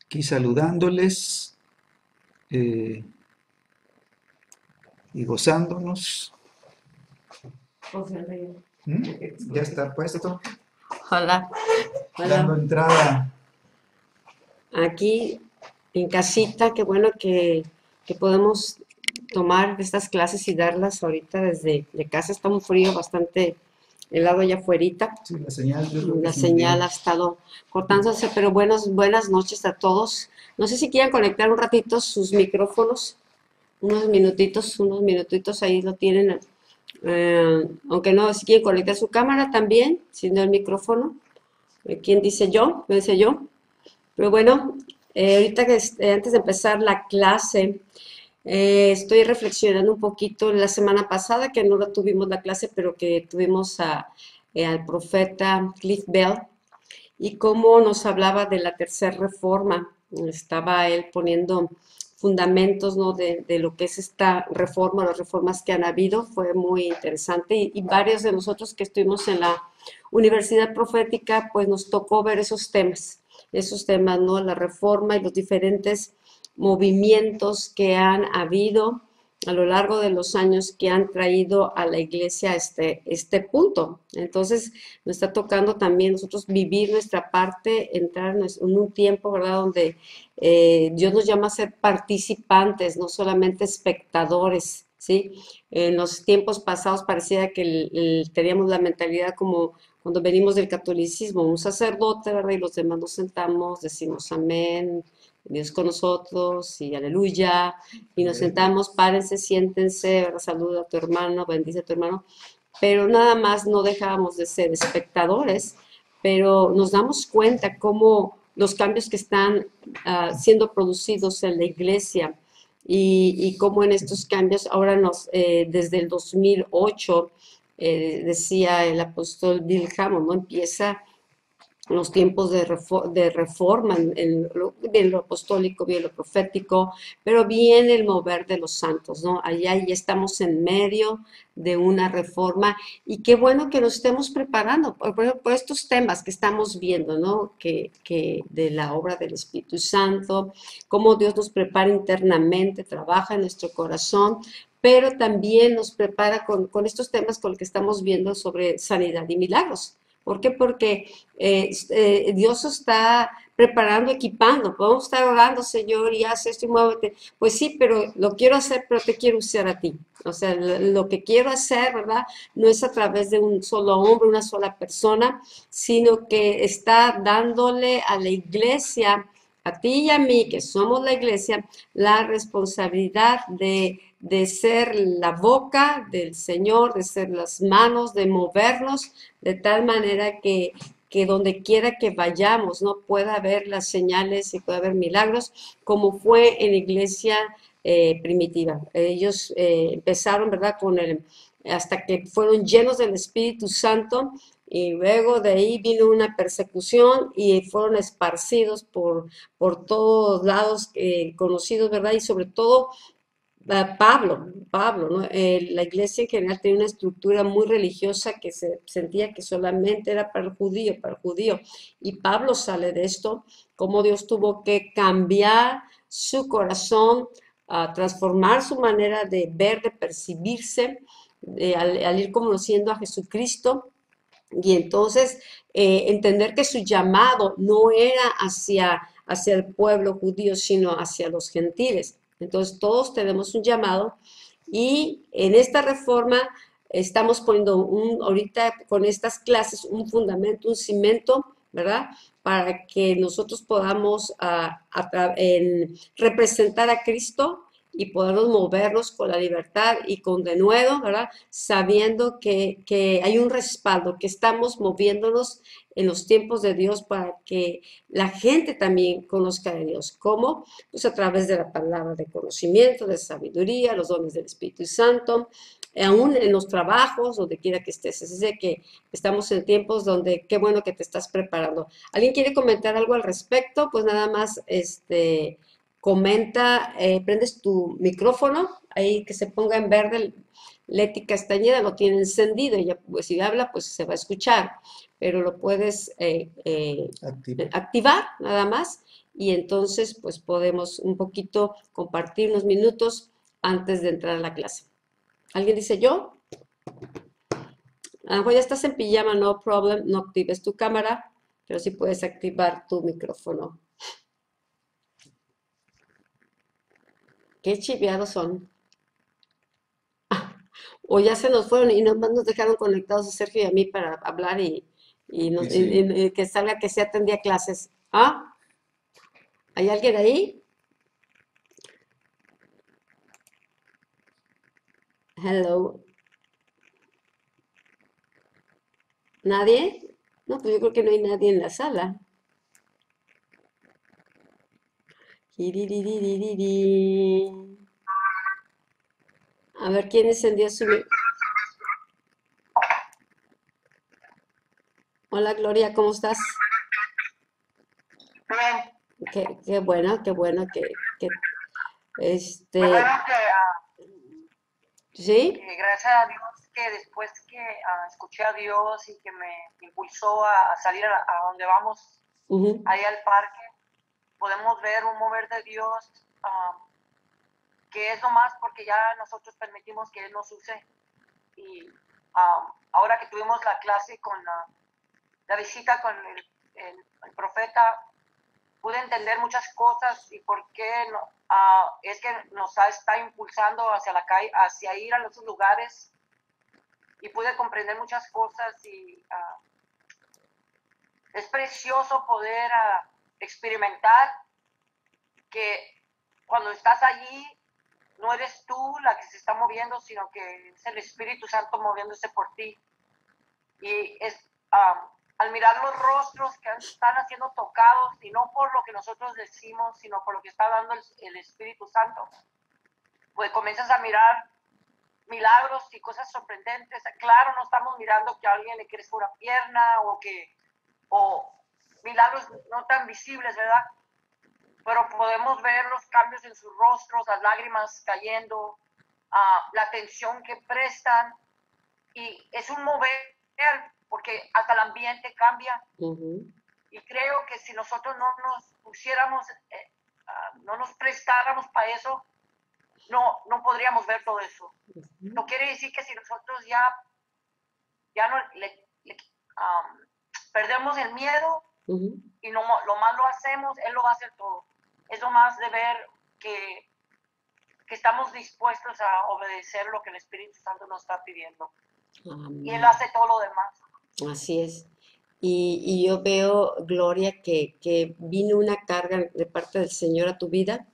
Aquí saludándoles y gozándonos. ¿Mm? Ya está puesto, Hola, dando hola. entrada. Aquí en casita, qué bueno que podemos tomar estas clases y darlas ahorita desde de casa. Está un frío bastante helado allá afuera. Sí, la señal yo creo que La es muy señal bien. ha estado cortándose, pero buenas noches a todos. No sé si quieren conectar un ratito sus micrófonos, unos minutitos ahí lo tienen. Aunque no, si quieren conectar su cámara también, siendo el micrófono. ¿Quién dice yo? ¿Lo dice yo? Pero bueno, ahorita que antes de empezar la clase, estoy reflexionando un poquito la semana pasada, que no la tuvimos la clase, pero que tuvimos al profeta Cliff Bell, y cómo nos hablaba de la tercera reforma. Estaba él poniendo fundamentos, ¿no? de lo que es esta reforma, las reformas que han habido. Fue muy interesante y varios de nosotros que estuvimos en la Universidad Profética, pues nos tocó ver esos temas, ¿no? La reforma y los diferentes movimientos que han habido a lo largo de los años que han traído a la iglesia a este punto. Entonces, nos está tocando también nosotros vivir nuestra parte, entrar en un tiempo, ¿verdad?, donde Dios nos llama a ser participantes, no solamente espectadores, ¿sí? En los tiempos pasados parecía que teníamos la mentalidad como cuando venimos del catolicismo, un sacerdote, ¿verdad? Y los demás nos sentamos, decimos amén, Dios con nosotros y aleluya, y nos sentamos, párense, siéntense, ¿verdad? Saluda a tu hermano, bendice a tu hermano, pero nada más no dejábamos de ser espectadores, pero nos damos cuenta cómo los cambios que están siendo producidos en la iglesia y cómo en estos cambios ahora desde el 2008, decía el apóstol Bill Hamon, ¿no? Empieza los tiempos de reforma, bien lo apostólico, bien lo profético, pero bien el mover de los santos, ¿no? Allá ya estamos en medio de una reforma y qué bueno que nos estemos preparando por estos temas que estamos viendo, ¿no? Que de la obra del Espíritu Santo, cómo Dios nos prepara internamente, trabaja en nuestro corazón, pero también nos prepara con estos temas con los que estamos viendo sobre sanidad y milagros. ¿Por qué? Porque Dios está preparando, equipando. Podemos estar orando, Señor, y haz esto y muévete. Pues sí, pero lo quiero hacer, pero te quiero usar a ti. O sea, lo que quiero hacer, ¿verdad? No es a través de un solo hombre, una sola persona, sino que está dándole a la iglesia, a ti y a mí, que somos la iglesia, la responsabilidad de ser la boca del Señor, de ser las manos, de movernos de tal manera que donde quiera que vayamos, ¿no? Pueda haber las señales y pueda haber milagros, como fue en la iglesia primitiva. Ellos empezaron, ¿verdad? Hasta que fueron llenos del Espíritu Santo y luego de ahí vino una persecución y fueron esparcidos por todos lados, conocidos, ¿verdad? Y sobre todo Pablo, ¿no? La iglesia en general tenía una estructura muy religiosa que se sentía que solamente era para el judío. Y Pablo sale de esto, como Dios tuvo que cambiar su corazón, transformar su manera de ver, de percibirse, al ir conociendo a Jesucristo. Y entonces entender que su llamado no era hacia el pueblo judío, sino hacia los gentiles. Entonces todos tenemos un llamado y en esta reforma estamos poniendo ahorita con estas clases un fundamento, un cimento, ¿verdad? Para que nosotros podamos representar a Cristo y podernos movernos con la libertad y con denuedo, ¿verdad? Sabiendo que hay un respaldo, que estamos moviéndonos en los tiempos de Dios para que la gente también conozca de Dios. ¿Cómo? Pues a través de la palabra de conocimiento, de sabiduría, los dones del Espíritu Santo, aún en los trabajos, donde quiera que estés. Así es que estamos en tiempos donde qué bueno que te estás preparando. ¿Alguien quiere comentar algo al respecto? Pues nada más, comenta, prendes tu micrófono, ahí que se ponga en verde. Leti Castañeda lo tiene encendido, ella pues si habla pues se va a escuchar, pero lo puedes Activo. activar nada más y entonces pues podemos un poquito compartir unos minutos antes de entrar a la clase. ¿Alguien dice yo? A lo mejor ya estás en pijama, no problem, no actives tu cámara, pero sí puedes activar tu micrófono. Qué chiviados son. O ya se nos fueron y nomás nos dejaron conectados a Sergio y a mí para hablar Sí. y que salga que se atendía clases. ¿Ah? ¿Hay alguien ahí? Hello. ¿Nadie? No, pues yo creo que no hay nadie en la sala. Jiririririrí. A ver, ¿quién encendió su... Hola Gloria, ¿cómo estás? Bien, Qué bueno que me este, acuerdo ¿sí? que gracias a Dios que después que escuché a Dios y que me impulsó a salir a donde vamos, Ujú, ahí al parque, podemos ver un mover de Dios que es nomás porque ya nosotros permitimos que Él nos use. Y ahora que tuvimos la clase con la visita con el profeta, pude entender muchas cosas y por qué no, es que nos está impulsando hacia la calle, hacia ir a esos lugares, y pude comprender muchas cosas y es precioso poder experimentar que cuando estás allí no eres tú la que se está moviendo, sino que es el Espíritu Santo moviéndose por ti. Y es al mirar los rostros que están siendo tocados, y no por lo que nosotros decimos, sino por lo que está dando el Espíritu Santo, pues comienzas a mirar milagros y cosas sorprendentes. Claro, no estamos mirando que a alguien le crezca una pierna o milagros no tan visibles, ¿verdad? Pero podemos ver los cambios en sus rostros, las lágrimas cayendo, la atención que prestan, y es un mover porque hasta el ambiente cambia. ujú, Y creo que si nosotros no nos pusiéramos, no nos prestáramos para eso, no podríamos ver todo eso. No quiere decir que si nosotros ya no perdemos el miedo ujú. y lo más lo hacemos, Él lo va a hacer todo. Es lo más de ver que estamos dispuestos a obedecer lo que el Espíritu Santo nos está pidiendo. Y Él Amén. hace todo lo demás. Así es. Y yo veo, Gloria, que vino una carga de parte del Señor a tu vida.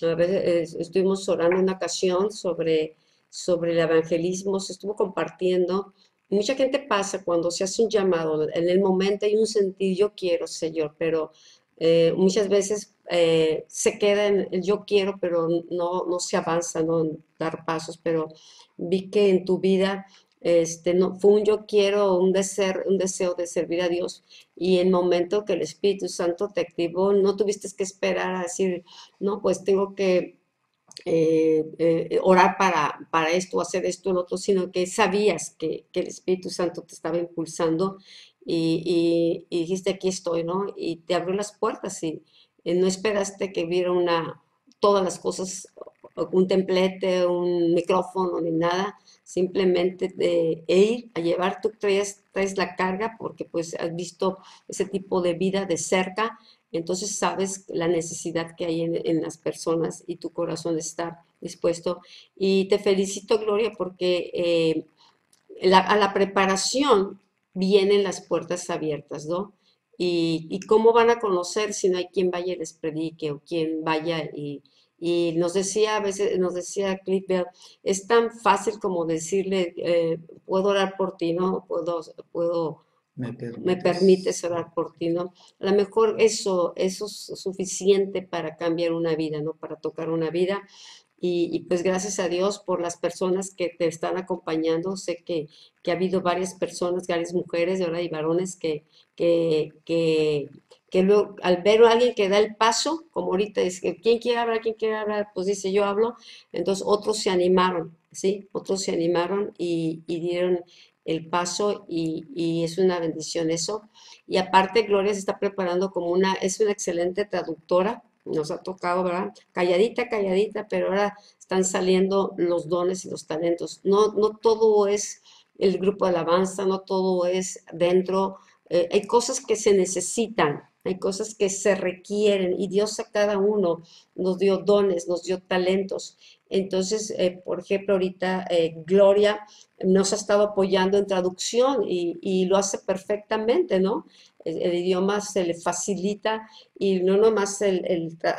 A veces estuvimos orando una ocasión sobre el evangelismo, se estuvo compartiendo. Mucha gente pasa cuando se hace un llamado, en el momento hay un sentir, yo quiero, Señor, pero muchas veces se queda en el yo quiero, pero no se avanza, no en dar pasos, pero vi que en tu vida no, fue un yo quiero, un deseo de servir a Dios, y en el momento que el Espíritu Santo te activó, no tuviste que esperar a decir, no, pues tengo que orar para esto, hacer esto, lo otro, sino que sabías que el Espíritu Santo te estaba impulsando y dijiste, aquí estoy, ¿no? Y te abrió las puertas y no esperaste que viera todas las cosas, un templete, un micrófono, ni nada, simplemente de ir a llevar, tú traes la carga porque pues has visto ese tipo de vida de cerca, entonces sabes la necesidad que hay en las personas y tu corazón está dispuesto. Y te felicito, Gloria, porque a la preparación vienen las puertas abiertas, ¿no? Y cómo van a conocer si no hay quien vaya y les predique o quien vaya y nos decía, a veces nos decía Cliff Bell, es tan fácil como decirle, puedo orar por ti, ¿no? ¿Me Me permites? permites orar por ti, ¿no? A lo mejor eso es suficiente para cambiar una vida, ¿no? Para tocar una vida. Y pues gracias a Dios por las personas que te están acompañando. Sé que ha habido varias personas, varias mujeres y ahora hay varones que, que, que luego, al ver a alguien que da el paso, como ahorita dice, ¿quién quiere hablar? ¿Quién quiere hablar? Pues dice, yo hablo. Entonces otros se animaron, ¿sí? Otros se animaron y dieron el paso y es una bendición eso. Y aparte, Gloria se está preparando como es una excelente traductora. Nos ha tocado, ¿verdad? Calladita, calladita, pero ahora están saliendo los dones y los talentos. No, no todo es el grupo de alabanza, no todo es dentro. Hay cosas que se necesitan, hay cosas que se requieren y Dios a cada uno nos dio dones, nos dio talentos. Entonces, por ejemplo, ahorita Gloria nos ha estado apoyando en traducción y lo hace perfectamente, ¿no? El idioma se le facilita y no nomás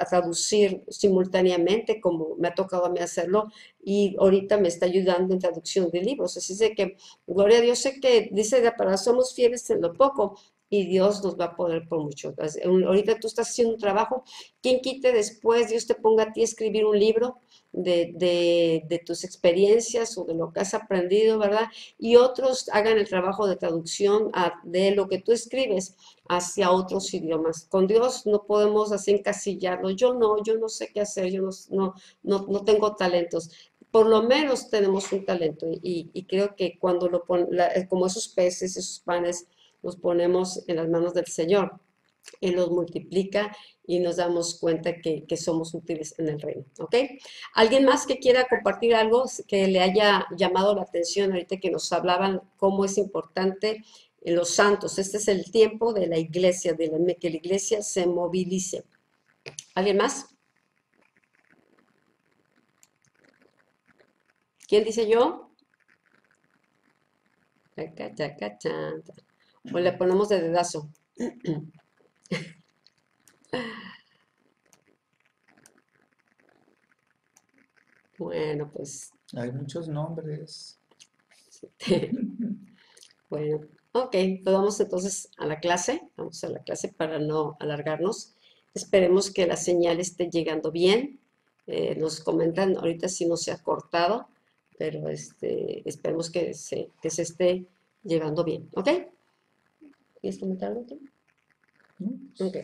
traducir simultáneamente como me ha tocado a mí hacerlo y ahorita me está ayudando en traducción de libros. Así es que, gloria a Dios, sé que dice la palabra, somos fieles en lo poco y Dios nos va a poder por mucho. Ahorita tú estás haciendo un trabajo, quien quite después Dios te ponga a ti a escribir un libro de tus experiencias o de lo que has aprendido, ¿verdad? Y otros hagan el trabajo de traducción de lo que tú escribes hacia otros idiomas. Con Dios no podemos así encasillarlo. Yo no sé qué hacer, yo no tengo talentos. Por lo menos tenemos un talento y creo que cuando como esos peces, esos panes, los ponemos en las manos del Señor. Él los multiplica y nos damos cuenta que somos útiles en el reino, ¿ok? ¿Alguien más que quiera compartir algo que le haya llamado la atención ahorita que nos hablaban cómo es importante en los santos? Este es el tiempo de la iglesia, que la iglesia se movilice. ¿Alguien más? ¿Quién dice yo? O le ponemos de dedazo. Bueno, pues. Hay muchos nombres. Bueno, ok, pues vamos entonces a la clase. Vamos a la clase para no alargarnos. Esperemos que la señal esté llegando bien. Nos comentan ahorita si no se ha cortado, pero esperemos que se esté llevando bien. ¿Ok? ¿Quieres comentar algo tú? Ok.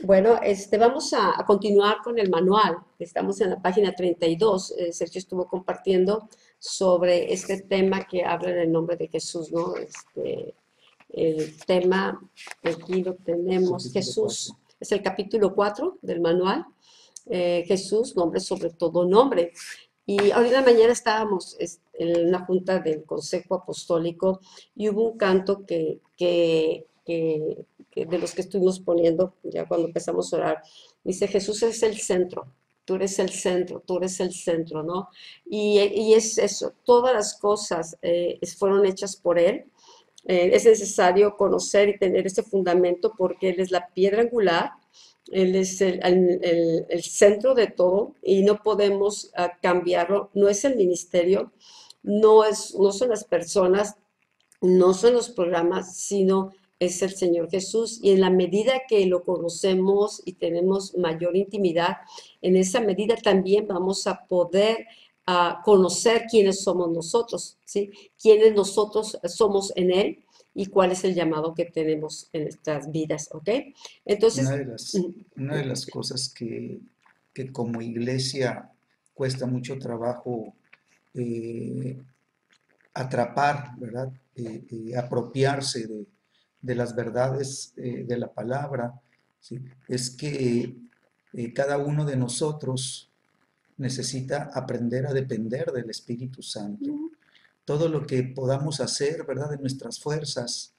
Bueno, vamos a continuar con el manual. Estamos en la página 32. Sergio estuvo compartiendo sobre este tema que habla del nombre de Jesús, ¿no? El tema, aquí lo tenemos, Jesús, es el capítulo 4 del manual. Jesús, nombre sobre todo nombre. Y ahorita mañana estábamos en una junta del Consejo Apostólico y hubo un canto que de los que estuvimos poniendo ya cuando empezamos a orar, dice Jesús es el centro, tú eres el centro, ¿no? Y es eso, todas las cosas fueron hechas por Él. Es necesario conocer y tener ese fundamento porque Él es la piedra angular, Él es el centro de todo y no podemos cambiarlo, no es el ministerio, no son las personas, no son los programas, sino es el Señor Jesús y en la medida que lo conocemos y tenemos mayor intimidad, en esa medida también vamos a poder conocer quiénes somos nosotros, ¿sí? Quiénes nosotros somos en Él y cuál es el llamado que tenemos en nuestras vidas, ¿ok? Entonces, una de las cosas que como iglesia cuesta mucho trabajo atrapar, ¿verdad? Apropiarse de las verdades de la palabra, ¿sí? Es que cada uno de nosotros necesita aprender a depender del Espíritu Santo. Todo lo que podamos hacer, ¿verdad? De nuestras fuerzas,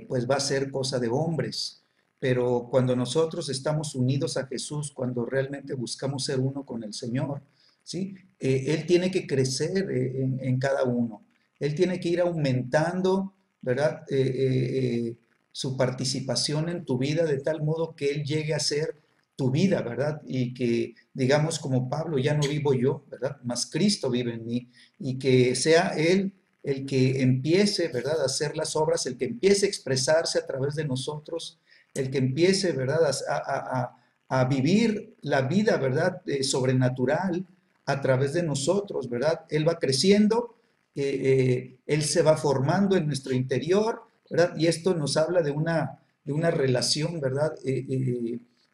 pues va a ser cosa de hombres. Pero cuando nosotros estamos unidos a Jesús, cuando realmente buscamos ser uno con el Señor, ¿sí? Él tiene que crecer en cada uno. Él tiene que ir aumentando, ¿verdad? Su participación en tu vida de tal modo que Él llegue a ser tu vida, ¿verdad? Y que, digamos como Pablo, ya no vivo yo, ¿verdad? Mas Cristo vive en mí. Y que sea Él el que empiece, ¿verdad? A hacer las obras, el que empiece a expresarse a través de nosotros, el que empiece, ¿verdad? A vivir la vida, ¿verdad? Sobrenatural a través de nosotros, ¿verdad? Él va creciendo. Él se va formando en nuestro interior, ¿verdad? Y esto nos habla de una relación, ¿verdad?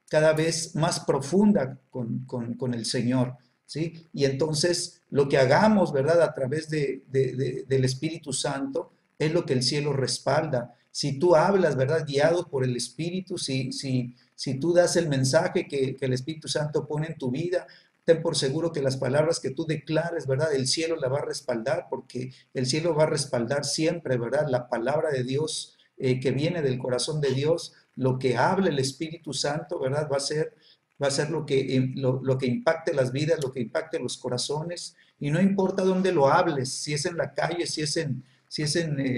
Cada vez más profunda con el Señor, ¿sí? Y entonces lo que hagamos, ¿verdad? A través del Espíritu Santo es lo que el cielo respalda. Si tú hablas, ¿verdad? Guiado por el Espíritu, si tú das el mensaje que el Espíritu Santo pone en tu vida, ten por seguro que las palabras que tú declares, ¿verdad? El cielo la va a respaldar, porque el cielo va a respaldar siempre, ¿verdad? La palabra de Dios que viene del corazón de Dios, lo que hable el Espíritu Santo, ¿verdad? Va a ser lo que impacte las vidas, lo que impacte los corazones, y no importa dónde lo hables, si es en la calle,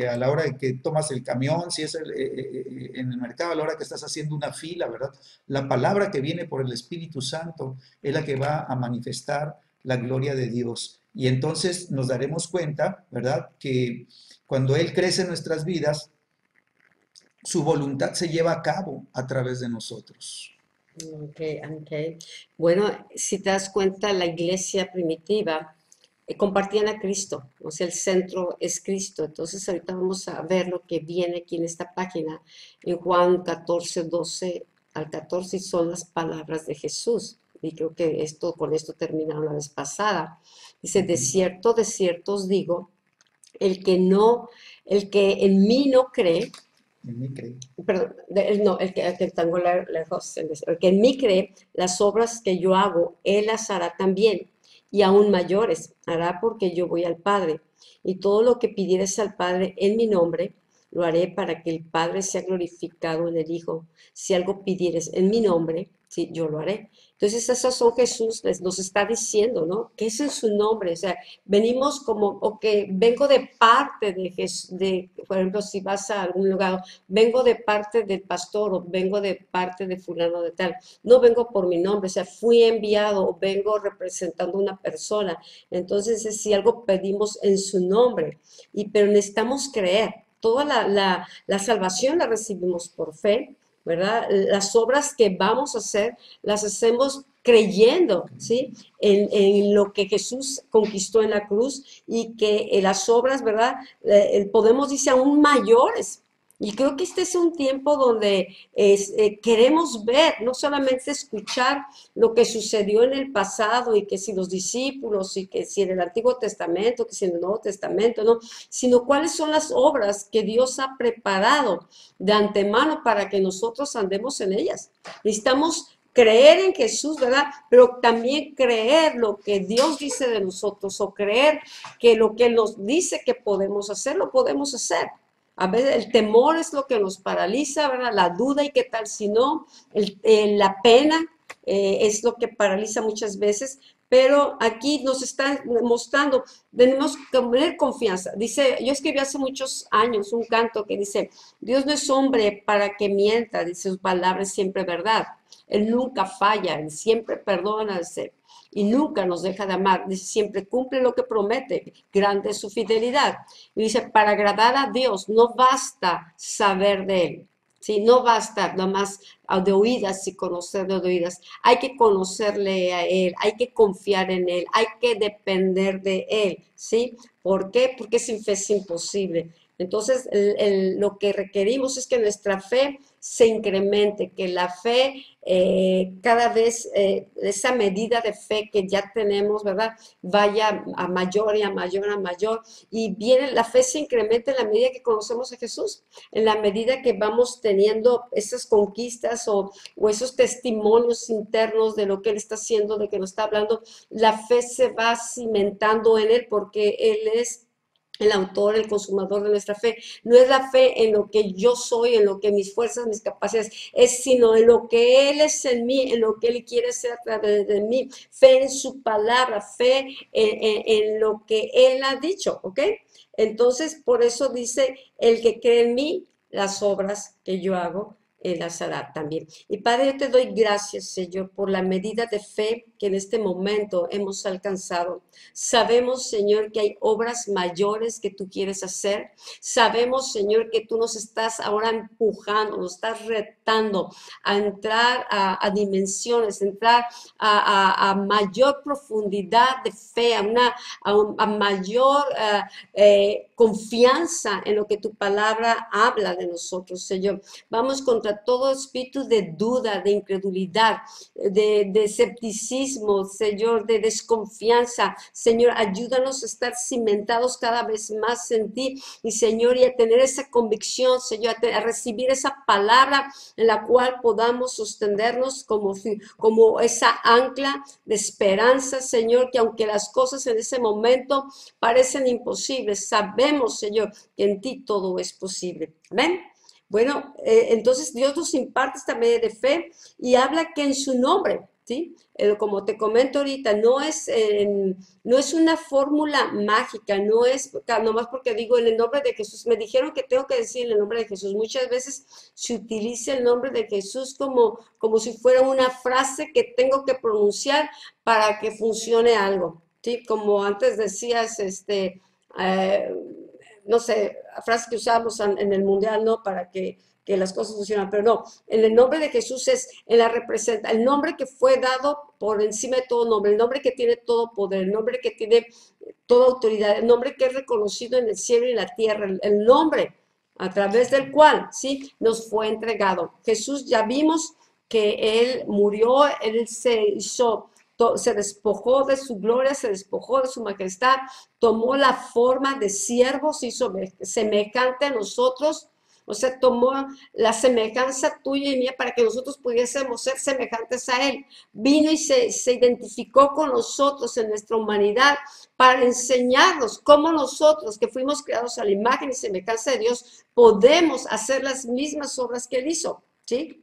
a la hora de que tomas el camión, si es en el mercado, a la hora que estás haciendo una fila, ¿verdad? La palabra que viene por el Espíritu Santo es la que va a manifestar la gloria de Dios. Y entonces nos daremos cuenta, ¿verdad? Que cuando Él crece en nuestras vidas, su voluntad se lleva a cabo a través de nosotros. Ok, ok. Bueno, si te das cuenta, la iglesia primitiva compartían a Cristo, o sea, el centro es Cristo. Entonces, ahorita vamos a ver lo que viene aquí en esta página, en Juan 14, 12 al 14, y son las palabras de Jesús. Y creo que con esto terminaron la vez pasada. Dice, de cierto os digo, el que en mí no cree, En mí cree. perdón, no, el que tengo lejos, el que en mí cree, las obras que yo hago, él las hará también, y aún mayores hará, porque yo voy al Padre. Y todo lo que pidieres al Padre en mi nombre, lo haré para que el Padre sea glorificado en el Hijo. Si algo pidieres en mi nombre, sí, yo lo haré. Entonces, esos son Jesús, nos está diciendo, ¿no? Que es en su nombre. O sea, venimos como, ok, vengo de parte de Jesús, por ejemplo, si vas a algún lugar, vengo de parte del pastor, o vengo de parte de fulano de tal. No vengo por mi nombre, o sea, fui enviado, o vengo representando a una persona. Entonces, si algo pedimos en su nombre, pero necesitamos creer. Toda la salvación la recibimos por fe, ¿verdad? Las obras que vamos a hacer, las hacemos creyendo, ¿sí? En lo que Jesús conquistó en la cruz, y que las obras, ¿verdad? Podemos decir aún mayores. Y creo que este es un tiempo donde queremos ver, no solamente escuchar lo que sucedió en el pasado, y que si los discípulos, y que si en el Antiguo Testamento, que si en el Nuevo Testamento, ¿no? Sino cuáles son las obras que Dios ha preparado de antemano para que nosotros andemos en ellas. Necesitamos creer en Jesús, ¿verdad? Pero también creer lo que Dios dice de nosotros, o creer que lo que Él nos dice que podemos hacer, lo podemos hacer. A veces el temor es lo que nos paraliza, ¿verdad? La duda, y qué tal si no, la pena es lo que paraliza muchas veces, pero aquí nos están mostrando, tenemos que tener confianza. Dice, yo escribí hace muchos años un canto que dice, Dios no es hombre para que mienta, dice, sus palabras siempre verdad. Él nunca falla, Él siempre perdona, y nunca nos deja de amar. Dice, siempre cumple lo que promete, grande es su fidelidad. Y dice, para agradar a Dios no basta saber de Él, ¿sí? No basta nomás de oídas y conocerlo de oídas. Hay que conocerle a Él, hay que confiar en Él, hay que depender de Él, ¿sí? ¿Por qué? Porque sin fe es imposible. Entonces, lo que requerimos es que nuestra fe se incremente, que la fe cada vez, esa medida de fe que ya tenemos, ¿verdad? Vaya a mayor y a mayor, a mayor. Y viene, la fe se incrementa en la medida que conocemos a Jesús, en la medida que vamos teniendo esas conquistas o esos testimonios internos de lo que Él está haciendo, de que nos está hablando. La fe se va cimentando en Él, porque Él es el autor, el consumador de nuestra fe. No es la fe en lo que yo soy, en lo que mis fuerzas, mis capacidades, sino en lo que Él es en mí, en lo que Él quiere hacer a través de mí. Fe en su palabra, fe en lo que Él ha dicho, ¿ok? Entonces, por eso dice, el que cree en mí, las obras que yo hago, Él las hará también. Y Padre, yo te doy gracias, Señor, por la medida de fe que en este momento hemos alcanzado. Sabemos, Señor, que hay obras mayores que tú quieres hacer. Sabemos, Señor, que tú nos estás ahora empujando, nos estás retando a entrar a dimensiones, entrar a mayor profundidad de fe, a mayor confianza en lo que tu palabra habla de nosotros, Señor. Vamos contra duda, todo espíritu de duda, de incredulidad, de escepticismo, Señor, de desconfianza. Señor, ayúdanos a estar cimentados cada vez más en ti y, Señor, y a tener esa convicción, Señor, a recibir esa palabra en la cual podamos sostenernos como esa ancla de esperanza, Señor, que aunque las cosas en ese momento parecen imposibles, sabemos, Señor, que en ti todo es posible. Amén. Bueno, entonces Dios nos imparte esta medida de fe y habla que en su nombre, ¿sí? Como te comento ahorita, no es una fórmula mágica, no es nomás porque digo en el nombre de Jesús. Me dijeron que tengo que decir el nombre de Jesús. Muchas veces se utiliza el nombre de Jesús como si fuera una frase que tengo que pronunciar para que funcione algo, ¿sí? Como antes decías, no sé, frases que usamos en el mundial, ¿no? Para que las cosas funcionan, pero no, en el nombre de Jesús es el nombre que fue dado por encima de todo nombre, el nombre que tiene todo poder, el nombre que tiene toda autoridad, el nombre que es reconocido en el cielo y en la tierra, el nombre a través del cual, ¿sí? Nos fue entregado. Jesús, ya vimos que Él murió, Él se despojó de su gloria, se despojó de su majestad, tomó la forma de siervo, se hizo semejante a nosotros, o sea, tomó la semejanza tuya y mía para que nosotros pudiésemos ser semejantes a Él. Vino y se identificó con nosotros en nuestra humanidad para enseñarnos cómo nosotros, que fuimos creados a la imagen y semejanza de Dios, podemos hacer las mismas obras que Él hizo, ¿sí?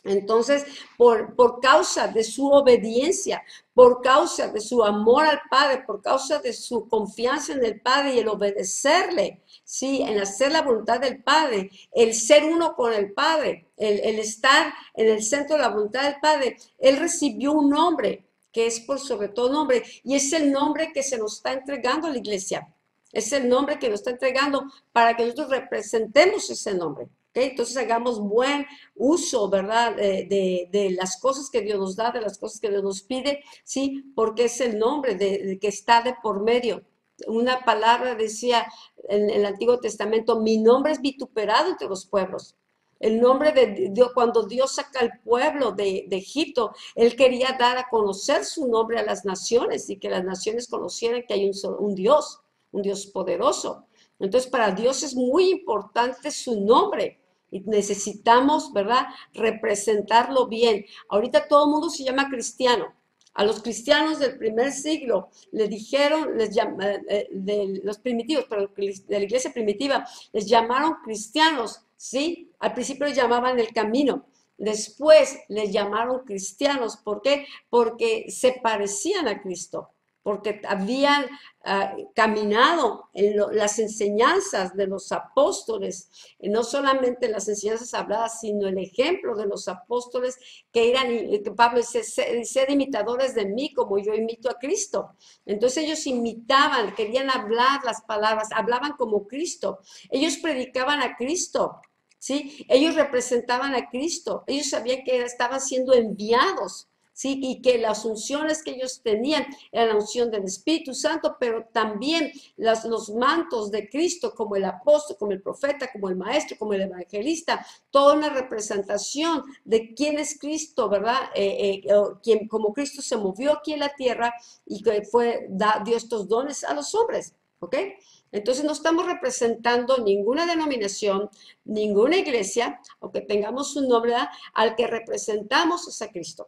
Entonces, por causa de su obediencia, por causa de su amor al Padre, por causa de su confianza en el Padre y el obedecerle, sí, en hacer la voluntad del Padre, el ser uno con el Padre, el estar en el centro de la voluntad del Padre, Él recibió un nombre que es por sobre todo nombre, y es el nombre que se nos está entregando a la iglesia. Es el nombre que nos está entregando para que nosotros representemos ese nombre. ¿Okay? Entonces hagamos buen uso, ¿verdad? De las cosas que Dios nos da, de las cosas que Dios nos pide, ¿sí? Porque es el nombre que está de por medio. Una palabra decía en el Antiguo Testamento, mi nombre es vituperado entre los pueblos. El nombre de Dios, cuando Dios saca al pueblo de Egipto, Él quería dar a conocer su nombre a las naciones y que las naciones conocieran que hay un Dios poderoso. Entonces, para Dios es muy importante su nombre. Y necesitamos, ¿verdad?, representarlo bien. Ahorita todo el mundo se llama cristiano. A los cristianos del primer siglo les dijeron, de los primitivos, pero de la iglesia primitiva, les llamaron cristianos, ¿sí? Al principio les llamaban el camino. Después les llamaron cristianos. ¿Por qué? Porque se parecían a Cristo, porque habían caminado en las enseñanzas de los apóstoles, no solamente las enseñanzas habladas, sino el ejemplo de los apóstoles que Pablo dice, sed imitadores de mí como yo imito a Cristo. Entonces ellos imitaban, querían hablar las palabras, hablaban como Cristo, ellos predicaban a Cristo, ¿sí? Ellos representaban a Cristo, ellos sabían que estaban siendo enviados, ¿sí? Y que las unciones que ellos tenían era la unción del Espíritu Santo, pero también los mantos de Cristo, como el apóstol, como el profeta, como el maestro, como el evangelista, toda una representación de quién es Cristo, ¿verdad? Quien, como Cristo se movió aquí en la tierra y que dio estos dones a los hombres, ¿ok? Entonces no estamos representando ninguna denominación, ninguna iglesia, aunque tengamos un nombre, ¿verdad? Al que representamos es a Cristo.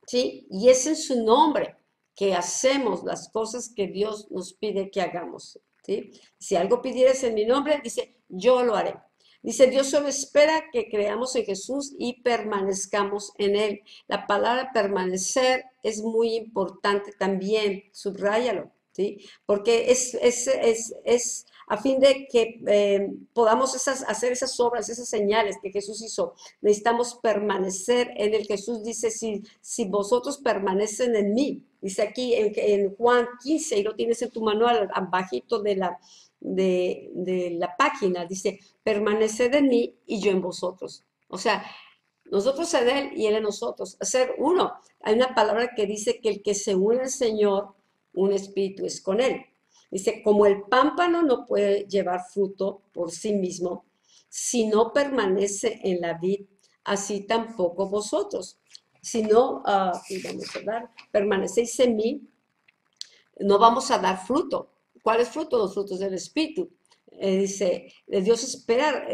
¿Sí? Y es en su nombre que hacemos las cosas que Dios nos pide que hagamos, ¿sí? Si algo pidieres en mi nombre, dice, yo lo haré. Dice, Dios solo espera que creamos en Jesús y permanezcamos en Él. La palabra permanecer es muy importante también, subráyalo, ¿sí? Porque es a fin de que podamos hacer esas obras, esas señales que Jesús hizo. Necesitamos permanecer en Él. Jesús dice, si vosotros permanecen en mí, dice aquí en Juan 15, y lo tienes en tu manual, abajito de la página, dice, permaneced en mí y yo en vosotros. O sea, nosotros en Él y Él en nosotros, ser uno. Hay una palabra que dice que el que se une al Señor, un espíritu es con Él. Dice, como el pámpano no puede llevar fruto por sí mismo, si no permanece en la vid, así tampoco vosotros. Si no, y vamos a dar, permanecéis en mí, no vamos a dar fruto. ¿Cuáles frutos? Los frutos del Espíritu. Dice, Dios espera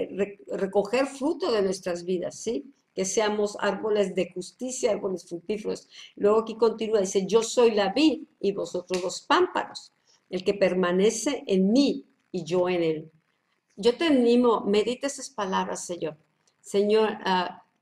recoger fruto de nuestras vidas, ¿sí? Que seamos árboles de justicia, árboles fructíferos. Luego aquí continúa, dice, yo soy la vid y vosotros los pámpanos. El que permanece en mí y yo en él. Yo te animo, medita esas palabras, Señor. Señor,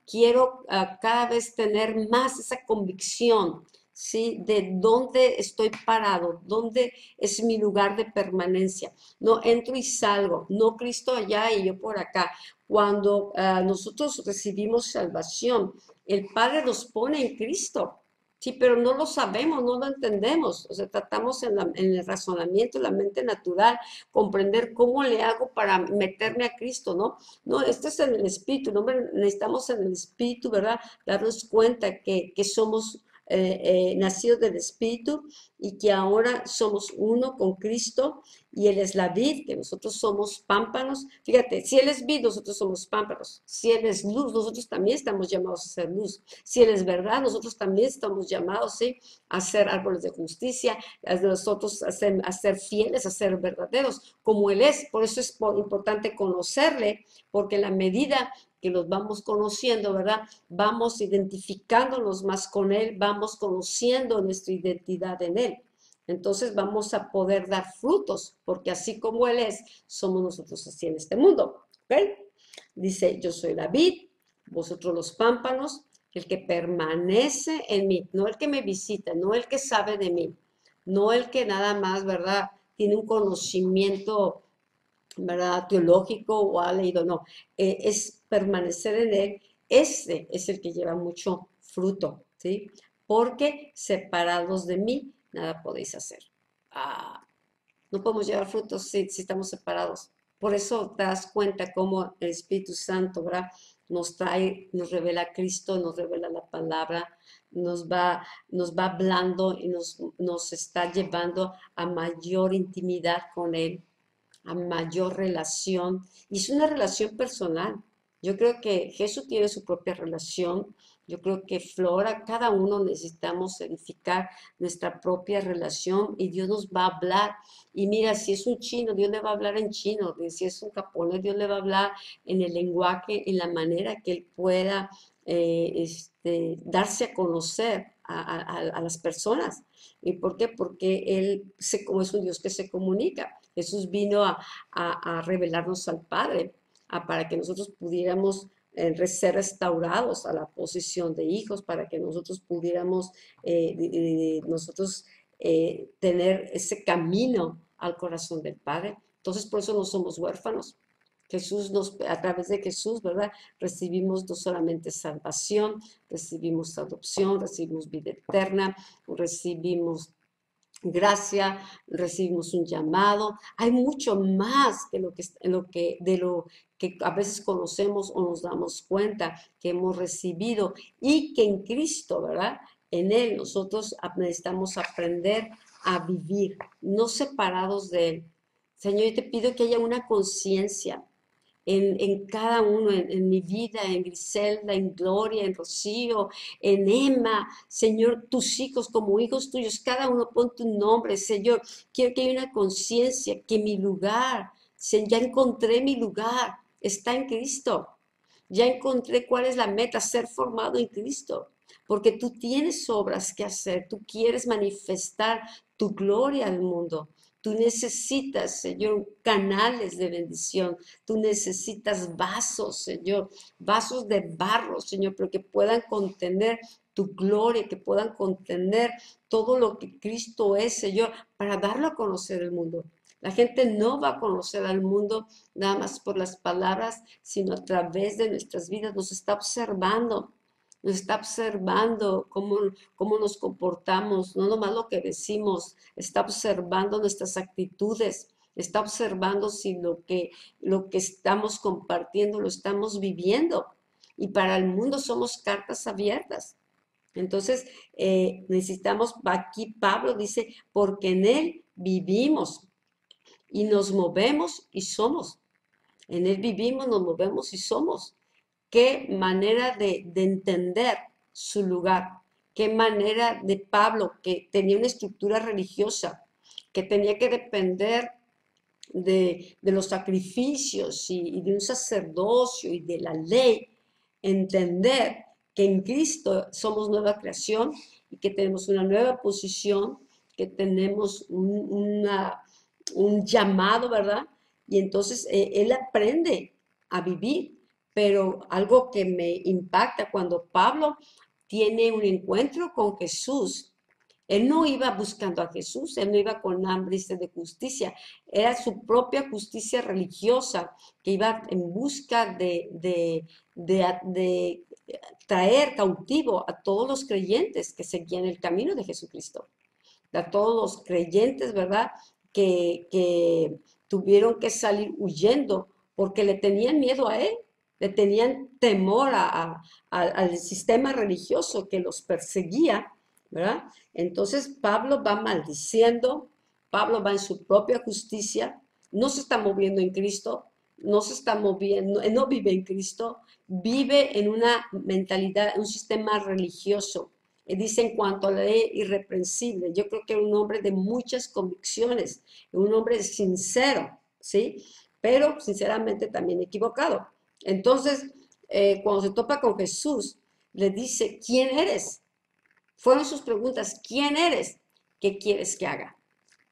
quiero cada vez tener más esa convicción, ¿sí? De dónde estoy parado, dónde es mi lugar de permanencia. No entro y salgo, no Cristo allá y yo por acá. Cuando nosotros recibimos salvación, el Padre nos pone en Cristo. Sí, pero no lo sabemos, no lo entendemos. O sea, tratamos en el razonamiento, en la mente natural, comprender cómo le hago para meterme a Cristo, ¿no? No, esto es en el Espíritu, ¿no? Necesitamos en el Espíritu, ¿verdad? Darnos cuenta que somos nacidos del Espíritu y que ahora somos uno con Cristo y Él es la vid, que nosotros somos pámpanos. Fíjate, si Él es vid, nosotros somos pámpanos. Si Él es luz, nosotros también estamos llamados a ser luz. Si Él es verdad, nosotros también estamos llamados, ¿sí? A ser árboles de justicia, a nosotros a ser fieles, a ser verdaderos, como Él es. Por eso es importante conocerle, porque en la medida que los vamos conociendo, ¿verdad? Vamos identificándonos más con Él, vamos conociendo nuestra identidad en Él. Entonces vamos a poder dar frutos, porque así como Él es, somos nosotros así en este mundo. ¿Ok? Dice, yo soy la vid, vosotros los pámpanos, el que permanece en mí, no el que me visita, no el que sabe de mí, no el que nada más, ¿verdad? Tiene un conocimiento, ¿verdad? Teológico o ha leído, no, es permanecer en Él. Ese es el que lleva mucho fruto, ¿sí? Porque separados de mí, nada podéis hacer. No podemos llevar frutos si estamos separados. Por eso te das cuenta cómo el Espíritu Santo, ¿verdad? Nos trae, nos revela a Cristo, nos revela la palabra, nos va hablando y nos está llevando a mayor intimidad con Él, a mayor relación. Y es una relación personal. Yo creo que Jesús tiene su propia relación. Yo creo que Flora, cada uno necesitamos edificar nuestra propia relación y Dios nos va a hablar. Y mira, si es un chino, Dios le va a hablar en chino. Si es un japonés, Dios le va a hablar en el lenguaje, en la manera que él pueda darse a conocer a las personas. ¿Y por qué? Porque Él como es un Dios que se comunica. Jesús vino a revelarnos al Padre, para que nosotros pudiéramos ser restaurados a la posición de hijos, para que nosotros pudiéramos tener ese camino al corazón del Padre. Entonces, por eso no somos huérfanos. A través de Jesús, ¿verdad? Recibimos no solamente salvación, recibimos adopción, recibimos vida eterna, recibimos gracia, recibimos un llamado. Hay mucho más de lo que a veces conocemos o nos damos cuenta que hemos recibido y que en Cristo, ¿verdad? En Él nosotros necesitamos aprender a vivir, no separados de Él. Señor, yo te pido que haya una conciencia en cada uno, en mi vida, en Griselda, en Gloria, en Rocío, en Emma, Señor, tus hijos como hijos tuyos, cada uno pon tu nombre, Señor. Quiero que haya una conciencia que mi lugar, ya encontré mi lugar, está en Cristo. Ya encontré cuál es la meta, ser formado en Cristo. Porque tú tienes obras que hacer, tú quieres manifestar tu gloria al mundo. Tú necesitas, Señor, canales de bendición. Tú necesitas vasos, Señor, vasos de barro, Señor, pero que puedan contener tu gloria, que puedan contener todo lo que Cristo es, Señor, para darlo a conocer al mundo. La gente no va a conocer al mundo nada más por las palabras, sino a través de nuestras vidas. Nos está observando cómo nos comportamos, no nomás lo que decimos, está observando nuestras actitudes, está observando si lo que estamos compartiendo lo estamos viviendo. Y para el mundo somos cartas abiertas. Entonces, necesitamos, aquí Pablo dice, porque en Él vivimos y nos movemos y somos. En Él vivimos, nos movemos y somos. qué manera de entender su lugar, qué manera de Pablo, que tenía una estructura religiosa, que tenía que depender de los sacrificios y de un sacerdocio y de la ley, entender que en Cristo somos nueva creación y que tenemos una nueva posición, que tenemos un llamado, ¿verdad? Y entonces él aprende a vivir, pero algo que me impacta cuando Pablo tiene un encuentro con Jesús. Él no iba buscando a Jesús, él no iba con hambre y sed de justicia, era su propia justicia religiosa que iba en busca de traer cautivo a todos los creyentes que seguían el camino de Jesucristo, a todos los creyentes, ¿verdad? Que tuvieron que salir huyendo porque le tenían miedo a él, le tenían temor al sistema religioso que los perseguía, ¿verdad? Entonces Pablo va maldiciendo, Pablo va en su propia justicia, no se está moviendo en Cristo, no se está moviendo, no vive en Cristo, vive en una mentalidad, un sistema religioso. Dice en cuanto a la ley irreprensible, yo creo que era un hombre de muchas convicciones, un hombre sincero, ¿sí? Pero sinceramente también equivocado. Entonces, cuando se topa con Jesús, le dice, ¿quién eres? Fueron sus preguntas, ¿quién eres? ¿Qué quieres que haga?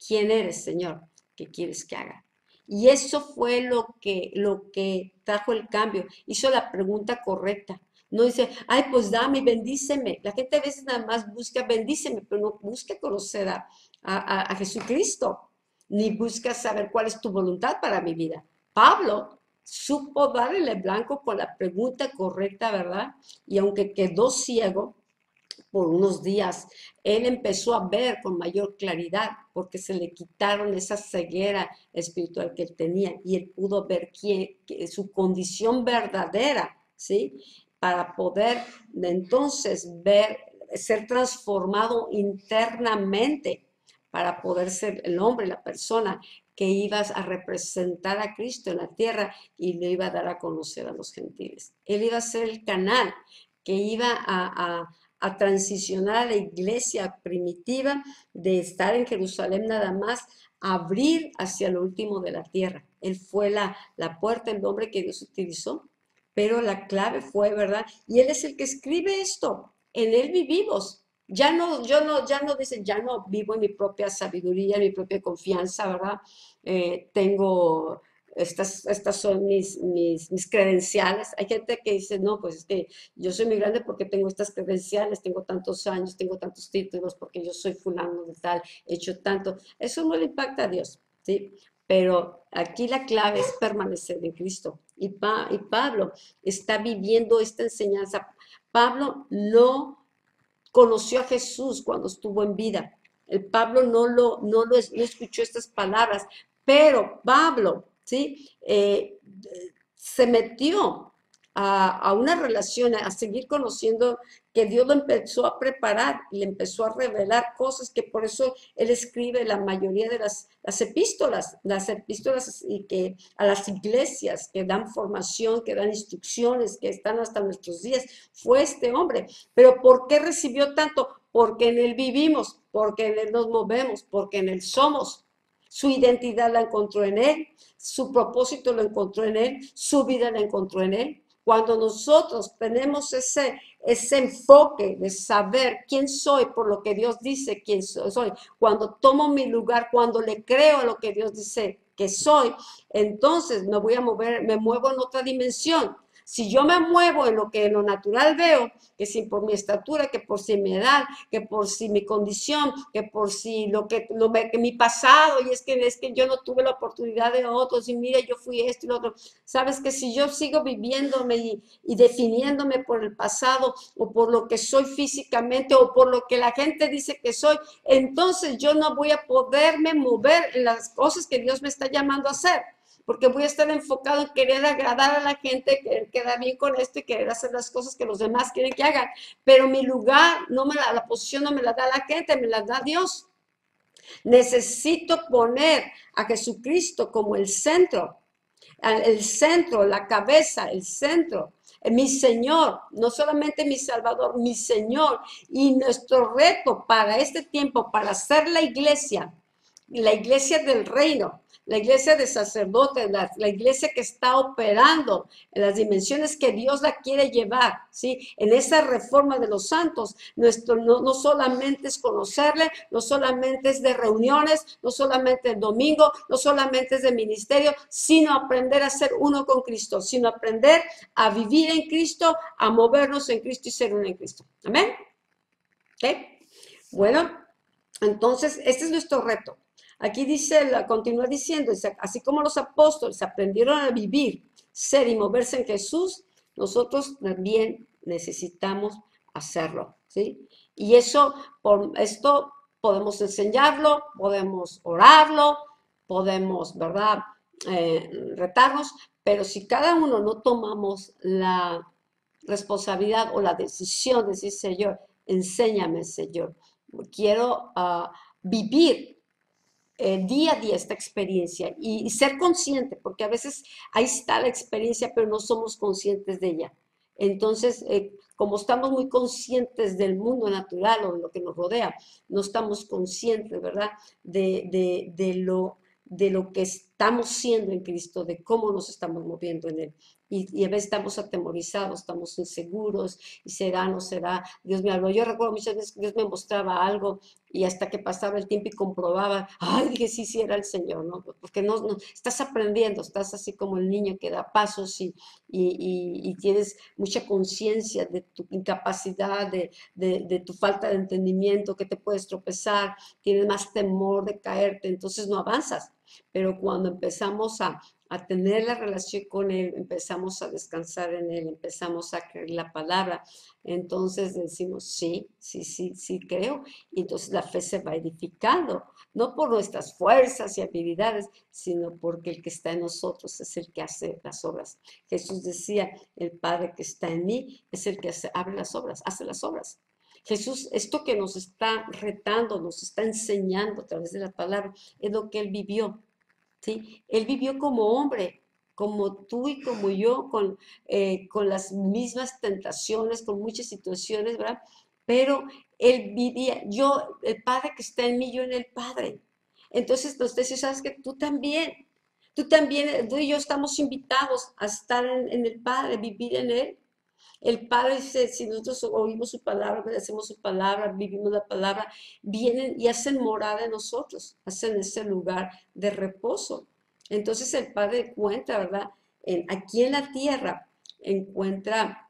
¿Quién eres, Señor? ¿Qué quieres que haga? Y eso fue lo que trajo el cambio. Hizo la pregunta correcta. No dice, ay, pues dame, bendíceme. La gente a veces nada más busca, bendíceme, pero no busca conocer a Jesucristo, ni busca saber cuál es tu voluntad para mi vida. Pablo supo darle el blanco con la pregunta correcta, ¿verdad? Y aunque quedó ciego por unos días, él empezó a ver con mayor claridad porque se le quitaron esa ceguera espiritual que él tenía y él pudo ver su condición verdadera, ¿sí? Para poder entonces ser transformado internamente, para poder ser el hombre, la persona que ibas a representar a Cristo en la tierra y le iba a dar a conocer a los gentiles. Él iba a ser el canal que iba a transicionar a la iglesia primitiva de estar en Jerusalén nada más, a abrir hacia lo último de la tierra. Él fue la puerta, el nombre que Dios utilizó, pero la clave fue, ¿verdad? Y Él es el que escribe esto, en Él vivimos. Ya no dicen, ya no vivo en mi propia sabiduría, en mi propia confianza, ¿verdad? Tengo estas son mis credenciales. Hay gente que dice, no, pues es que yo soy muy grande porque tengo estas credenciales, tengo tantos años, tengo tantos títulos, porque yo soy fulano de tal, he hecho tanto. Eso no le impacta a Dios, ¿sí? Pero aquí la clave es permanecer en Cristo. Y Pablo está viviendo esta enseñanza. Pablo no conoció a Jesús cuando estuvo en vida. El Pablo no escuchó estas palabras, pero Pablo, ¿sí? Se metió a una relación, a seguir conociendo, que Dios lo empezó a preparar y le empezó a revelar cosas, que por eso él escribe la mayoría de las epístolas y que a las iglesias que dan formación, que dan instrucciones, que están hasta nuestros días. Fue este hombre. Pero ¿por qué recibió tanto? Porque en él vivimos, porque en él nos movemos, porque en él somos. Su identidad la encontró en él, su propósito lo encontró en él, su vida la encontró en él. Cuando nosotros tenemos ese enfoque de saber quién soy por lo que Dios dice quién soy, cuando tomo mi lugar, cuando le creo a lo que Dios dice que soy, entonces me muevo en otra dimensión. Si yo me muevo en lo natural veo, que si por mi estatura, que por si mi edad, que por si mi condición, que por si que mi pasado, y es que yo no tuve la oportunidad de otros, y mira, yo fui esto y lo otro. Sabes que si yo sigo viviéndome y definiéndome por el pasado, o por lo que soy físicamente, o por lo que la gente dice que soy, entonces yo no voy a poderme mover en las cosas que Dios me está llamando a hacer, porque voy a estar enfocado en querer agradar a la gente, querer quedar bien con esto y querer hacer las cosas que los demás quieren que hagan. Pero mi lugar, la posición no me la da la gente, me la da Dios. Necesito poner a Jesucristo como el centro, la cabeza, el centro. mi Señor, no solamente mi Salvador, mi Señor. Y nuestro reto para este tiempo, para ser la iglesia del reino, la iglesia de sacerdotes, la iglesia que está operando en las dimensiones que Dios la quiere llevar, ¿sí? En esa reforma de los santos, no solamente es conocerle, no solamente es de reuniones, no solamente el domingo, no solamente es de ministerio, sino aprender a ser uno con Cristo, sino aprender a vivir en Cristo, a movernos en Cristo y ser uno en Cristo. Amén. ¿Ok? Bueno, entonces, este es nuestro reto. Aquí dice, continúa diciendo, así como los apóstoles aprendieron a vivir, ser y moverse en Jesús, nosotros también necesitamos hacerlo, ¿sí? Y eso, por esto podemos enseñarlo, podemos orarlo, podemos, ¿verdad?, retarnos, pero si cada uno no tomamos la responsabilidad o la decisión de decir, Señor, enséñame, Señor, quiero vivir día a día esta experiencia y ser consciente, porque a veces ahí está la experiencia, pero no somos conscientes de ella. Entonces, como estamos muy conscientes del mundo natural o de lo que nos rodea, no estamos conscientes, ¿verdad?, de lo que estamos siendo en Cristo, de cómo nos estamos moviendo en Él. Y a veces estamos atemorizados, estamos inseguros, y será, no será, Dios me habló. Yo recuerdo muchas veces que Dios me mostraba algo y hasta que pasaba el tiempo y comprobaba, ay, dije, sí, era el Señor, ¿no? Porque no, estás aprendiendo, estás así como el niño que da pasos y tienes mucha conciencia de tu incapacidad, de tu falta de entendimiento, que te puedes tropezar, tienes más temor de caerte, entonces no avanzas. Pero cuando empezamos a tener la relación con Él, empezamos a descansar en Él, empezamos a creer la palabra, entonces decimos, sí, creo, y entonces la fe se va edificando, no por nuestras fuerzas y habilidades, sino porque el que está en nosotros es el que hace las obras. Jesús decía, el Padre que está en mí es el que abre las obras, hace las obras. Jesús, esto que nos está retando, nos está enseñando a través de la palabra, es lo que Él vivió. ¿Sí? Él vivió como hombre, como tú y como yo, con las mismas tentaciones, con muchas situaciones, ¿verdad? Pero Él vivía, el Padre que está en mí, yo en el Padre. Entonces, usted sabes que tú también, tú y yo estamos invitados a estar en el Padre, vivir en Él. El Padre dice, si nosotros oímos su palabra, obedecemos su palabra, vivimos la palabra, vienen y hacen morada en nosotros, hacen ese lugar de reposo. Entonces el Padre encuentra, ¿verdad? Aquí en la tierra encuentra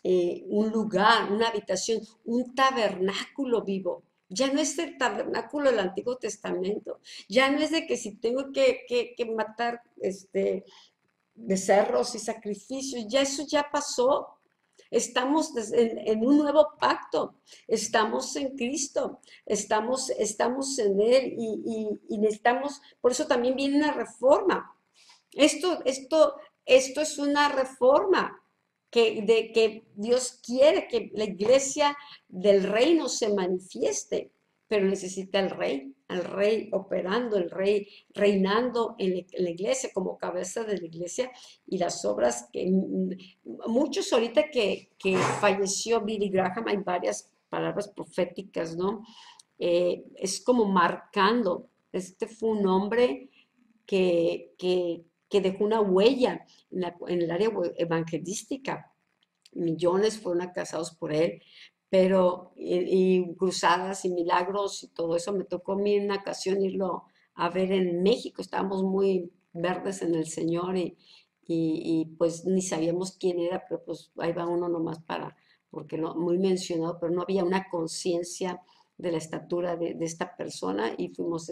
un lugar, una habitación, un tabernáculo vivo. Ya no es el tabernáculo del Antiguo Testamento. Ya no es de que si tengo que matar becerros y sacrificios, ya eso ya pasó. Estamos en un nuevo pacto, estamos en Cristo, estamos en Él y necesitamos, por eso también viene una reforma. Esto es una reforma que Dios quiere que la iglesia del reino se manifieste, pero necesita al rey operando, el rey reinando en la iglesia como cabeza de la iglesia y las obras que muchos ahorita que falleció Billy Graham, hay varias palabras proféticas, ¿no? Es como marcando, fue un hombre que dejó una huella en el área evangelística. Millones fueron alcanzados por él, pero y cruzadas y milagros y todo eso. Me tocó a mí en una ocasión irlo a ver en México. Estábamos muy verdes en el Señor y pues ni sabíamos quién era, pero pues ahí va uno nomás porque no, muy mencionado, pero no había una conciencia de la estatura de esta persona y fuimos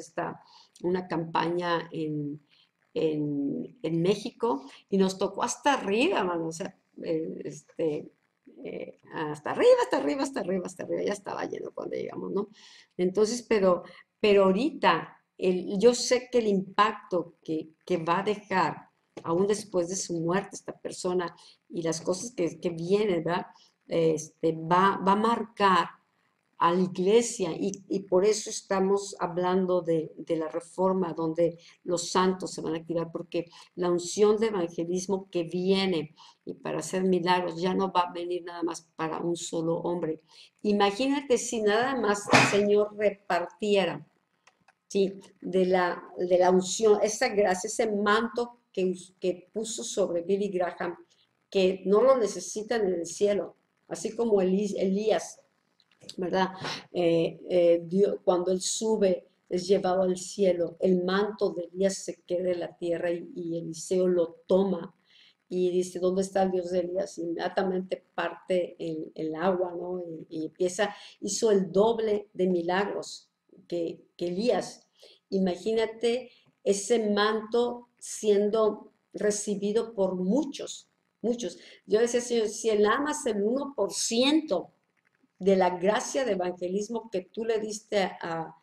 una campaña en México y nos tocó hasta arriba, mano, o sea, hasta arriba, ya estaba lleno cuando llegamos, ¿no? Entonces, pero ahorita, yo sé que el impacto que va a dejar, aún después de su muerte, esta persona, y las cosas que vienen, ¿verdad? Va a marcar a la iglesia y por eso estamos hablando de la reforma donde los santos se van a activar, porque la unción de evangelismo que viene y para hacer milagros ya no va a venir nada más para un solo hombre. Imagínate si nada más el Señor repartiera, ¿sí? de la unción, esa gracia, ese manto que puso sobre Billy Graham, que no lo necesitan en el cielo, así como Elías, ¿verdad? Cuando él sube, es llevado al cielo, el manto de Elías se queda en la tierra y Eliseo lo toma y dice, ¿dónde está el Dios de Elías? Inmediatamente parte el agua, ¿no? Y hizo el doble de milagros que Elías. Imagínate ese manto siendo recibido por muchos, muchos. Yo decía, Señor, si él amas el 1% de la gracia de evangelismo que tú le diste a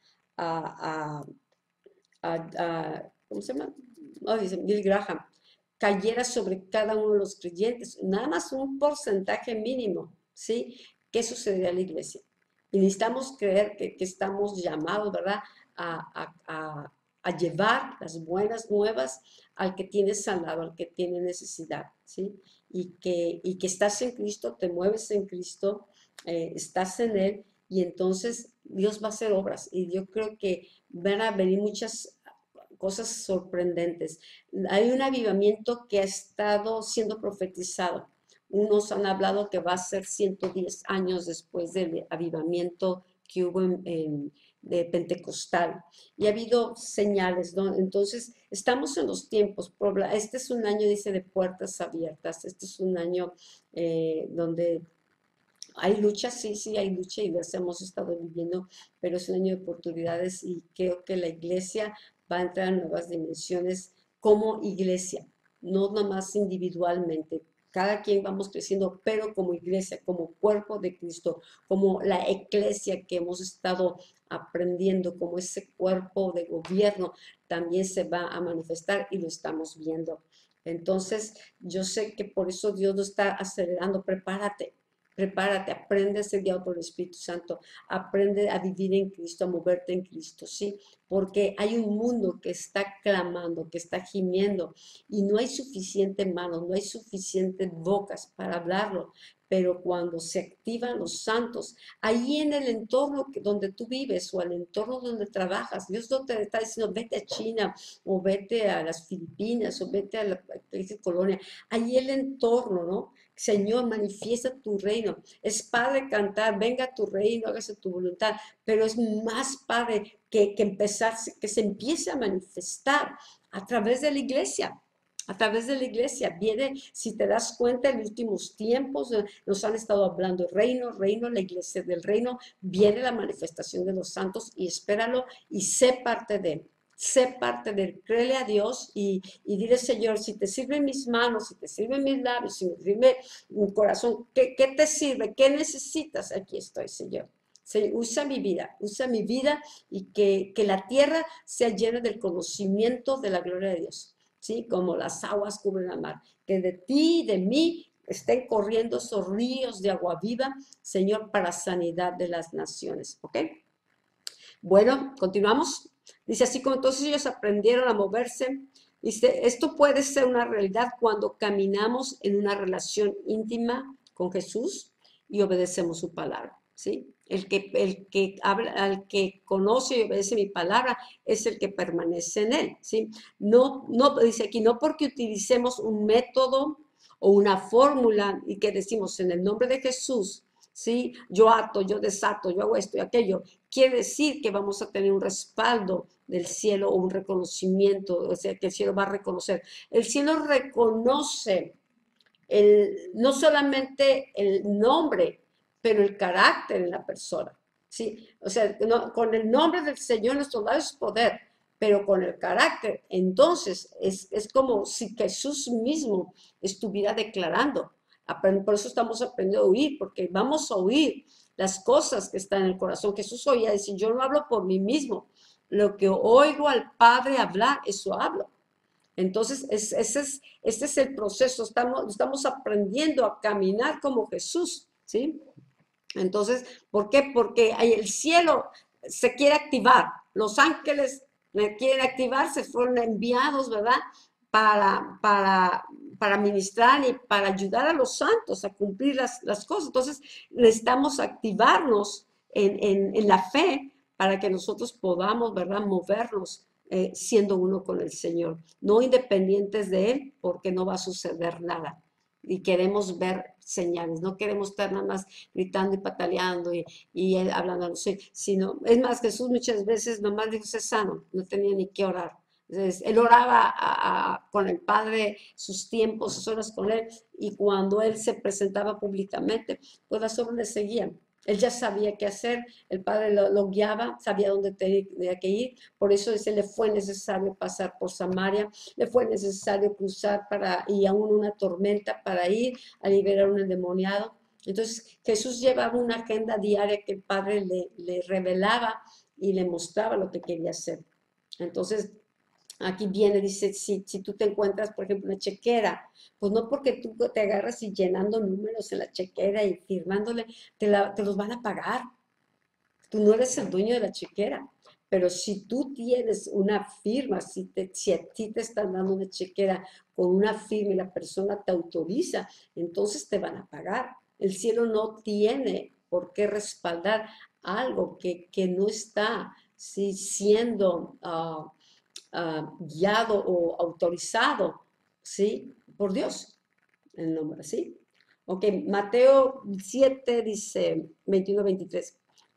¿cómo se llama? No, dice Bill Graham, cayera sobre cada uno de los creyentes, nada más un porcentaje mínimo, ¿sí? ¿Qué sucedería a la iglesia? Y necesitamos creer que estamos llamados, ¿verdad? A llevar las buenas nuevas al que tiene sanado, al que tiene necesidad, ¿sí? Y que estás en Cristo, te mueves en Cristo, estás en Él, y entonces Dios va a hacer obras. Y yo creo que van a venir muchas cosas sorprendentes. Hay un avivamiento que ha estado siendo profetizado. Unos han hablado que va a ser 110 años después del avivamiento que hubo de Pentecostal. Y ha habido señales, ¿no? Entonces, estamos en los tiempos. Este es un año, dice, de puertas abiertas. Este es un año donde hay lucha, sí, hay lucha y las hemos estado viviendo, pero es un año de oportunidades y creo que la iglesia va a entrar a nuevas dimensiones como iglesia, no nada más individualmente. Cada quien vamos creciendo, pero como iglesia, como cuerpo de Cristo, como la eclesia que hemos estado aprendiendo, como ese cuerpo de gobierno, también se va a manifestar y lo estamos viendo. Entonces, yo sé que por eso Dios lo está acelerando. Prepárate, aprende a ser guiado por el Espíritu Santo, aprende a vivir en Cristo, a moverte en Cristo, ¿sí? Porque hay un mundo que está clamando, que está gimiendo y no hay suficiente manos, no hay suficientes bocas para hablarlo. Pero cuando se activan los santos, ahí en el entorno donde tú vives o el entorno donde trabajas, Dios no te está diciendo vete a China o vete a las Filipinas o vete a la colonia, ahí el entorno, ¿no? Señor, manifiesta tu reino. Es padre cantar, venga tu reino, hágase tu voluntad, pero es más padre que se empiece a manifestar a través de la iglesia. A través de la iglesia viene, si te das cuenta, en los últimos tiempos nos han estado hablando reino, la iglesia del reino, viene la manifestación de los santos y espéralo y sé parte de él. Sé parte de él, créele a Dios y dile, Señor, si te sirven mis manos, si te sirven mis labios, si me sirve mi corazón, ¿qué te sirve? ¿Qué necesitas? Aquí estoy, Señor. Usa mi vida y que la tierra sea llena del conocimiento de la gloria de Dios, ¿sí? Como las aguas cubren la mar. Que de ti y de mí estén corriendo esos ríos de agua viva, Señor, para sanidad de las naciones, ¿ok? Bueno, continuamos. Dice, así como entonces ellos aprendieron a moverse, dice, esto puede ser una realidad cuando caminamos en una relación íntima con Jesús y obedecemos su palabra, ¿sí? El que habla, al que conoce y obedece mi palabra es el que permanece en él, ¿sí? No, dice aquí, no porque utilicemos un método o una fórmula y que decimos en el nombre de Jesús, ¿sí? Yo ato, yo desato, yo hago esto y aquello. Quiere decir que vamos a tener un respaldo del cielo o un reconocimiento, o sea, que el cielo va a reconocer. El cielo reconoce no solamente el nombre, pero el carácter en la persona, ¿sí? O sea, con el nombre del Señor nuestro lado es poder, pero con el carácter, entonces es como si Jesús mismo estuviera declarando. Por eso estamos aprendiendo a oír, porque vamos a oír las cosas que están en el corazón. Jesús oía decir, yo no hablo por mí mismo, lo que oigo al Padre hablar, eso hablo. Entonces, ese es el proceso, estamos aprendiendo a caminar como Jesús, ¿sí? Entonces, ¿por qué? Porque el cielo se quiere activar. Los ángeles quieren activarse, fueron enviados, ¿verdad? Para, para, para ministrar y para ayudar a los santos a cumplir las cosas. Entonces, necesitamos activarnos en la fe para que nosotros podamos, ¿verdad?, movernos siendo uno con el Señor, no independientes de Él, porque no va a suceder nada. Y queremos ver señales, no queremos estar nada más gritando y pataleando y él hablando, no sé, sino, es más, Jesús muchas veces nomás dijo, sé sano, no tenía ni qué orar. Entonces, él oraba con el Padre sus tiempos, sus horas con él, y cuando él se presentaba públicamente, pues las obras le seguían. Él ya sabía qué hacer, el Padre lo guiaba, sabía dónde tenía que ir, por eso le fue necesario pasar por Samaria, le fue necesario cruzar y aún una tormenta para ir a liberar a un endemoniado. Entonces Jesús llevaba una agenda diaria que el Padre le revelaba y le mostraba lo que quería hacer. Entonces, aquí viene, dice, si tú te encuentras, por ejemplo, una chequera, pues no porque tú te agarras y llenando números en la chequera y firmándole, te los van a pagar. Tú no eres el dueño de la chequera. Pero si tú tienes una firma, si a ti te están dando una chequera con una firma y la persona te autoriza, entonces te van a pagar. El cielo no tiene por qué respaldar algo que no está siendo guiado o autorizado, ¿sí? Por Dios, el nombre, ¿sí? Ok, Mateo 7 dice, 21-23,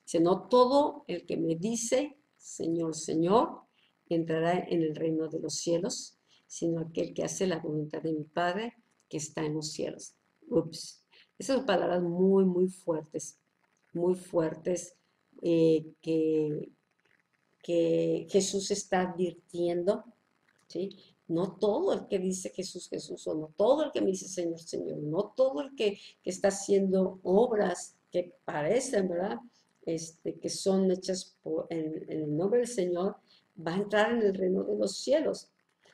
dice, no todo el que me dice, Señor, Señor, entrará en el reino de los cielos, sino aquel que hace la voluntad de mi Padre que está en los cielos. Ups, esas son palabras muy fuertes, que Jesús está advirtiendo, ¿sí? No todo el que dice Jesús, Jesús, o no todo el que me dice Señor, Señor, no todo el que está haciendo obras que parecen, ¿verdad? Que son hechas en el nombre del Señor, va a entrar en el reino de los cielos,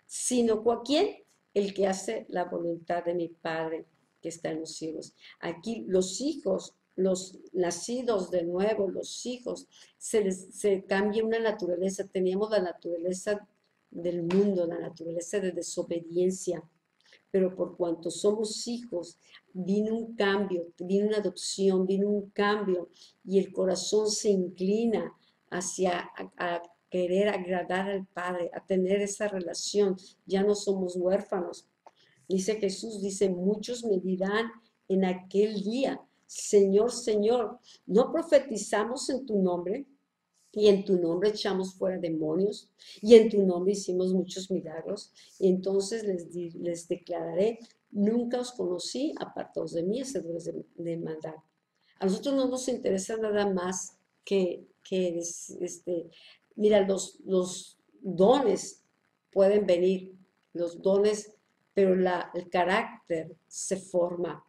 sino ¿quién? El que hace la voluntad de mi Padre que está en los cielos. Aquí los hijos, los nacidos de nuevo, los hijos, se cambia una naturaleza. Teníamos la naturaleza del mundo, la naturaleza de desobediencia, pero por cuanto somos hijos, vino un cambio, vino una adopción, vino un cambio, y el corazón se inclina hacia a querer agradar al Padre, a tener esa relación. Ya no somos huérfanos. Dice Jesús, dice, muchos me dirán en aquel día, Señor, Señor, ¿no profetizamos en tu nombre? Y en tu nombre echamos fuera demonios, y en tu nombre hicimos muchos milagros. Y entonces les declararé, nunca os conocí, apartados de mí, hacedores de maldad. A nosotros no nos interesa nada más mira, los dones pueden venir, los dones, pero el carácter se forma,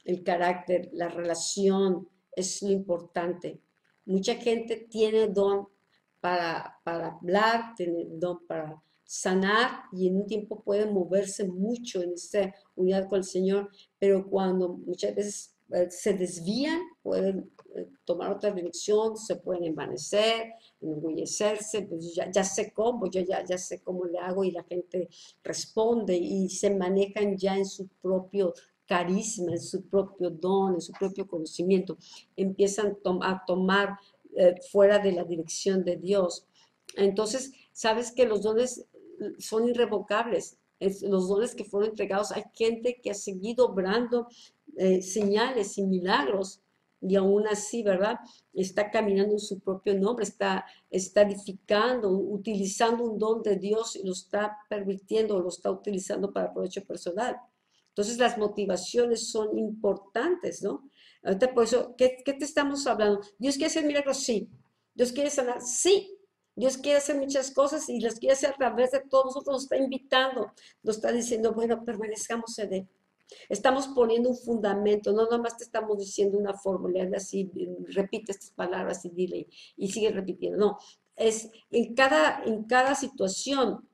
el carácter, la relación es lo importante. Mucha gente tiene don para hablar, tiene don para sanar y en un tiempo puede moverse mucho en esta unidad con el Señor, pero cuando muchas veces se desvían, pueden tomar otra dirección, se pueden envanecer, enorgullecerse, pues ya sé cómo, yo ya sé cómo le hago y la gente responde y se manejan ya en su propio carisma, en su propio don, en su propio conocimiento, empiezan a tomar fuera de la dirección de Dios. Entonces, sabes que los dones son irrevocables, los dones que fueron entregados, hay gente que ha seguido obrando señales y milagros, y aún así, ¿verdad? Está caminando en su propio nombre, está edificando, utilizando un don de Dios y lo está pervirtiendo, lo está utilizando para provecho personal. Entonces las motivaciones son importantes, ¿no? Ahorita por eso, ¿qué te estamos hablando? ¿Dios quiere hacer milagros? Sí. ¿Dios quiere sanar? Sí. Dios quiere hacer muchas cosas y las quiere hacer a través de todos nosotros, nos está invitando, nos está diciendo, bueno, permanezcamos en Él. Estamos poniendo un fundamento, no nada más te estamos diciendo una fórmula, así, repite estas palabras y dile, y sigue repitiendo. No, es en cada situación.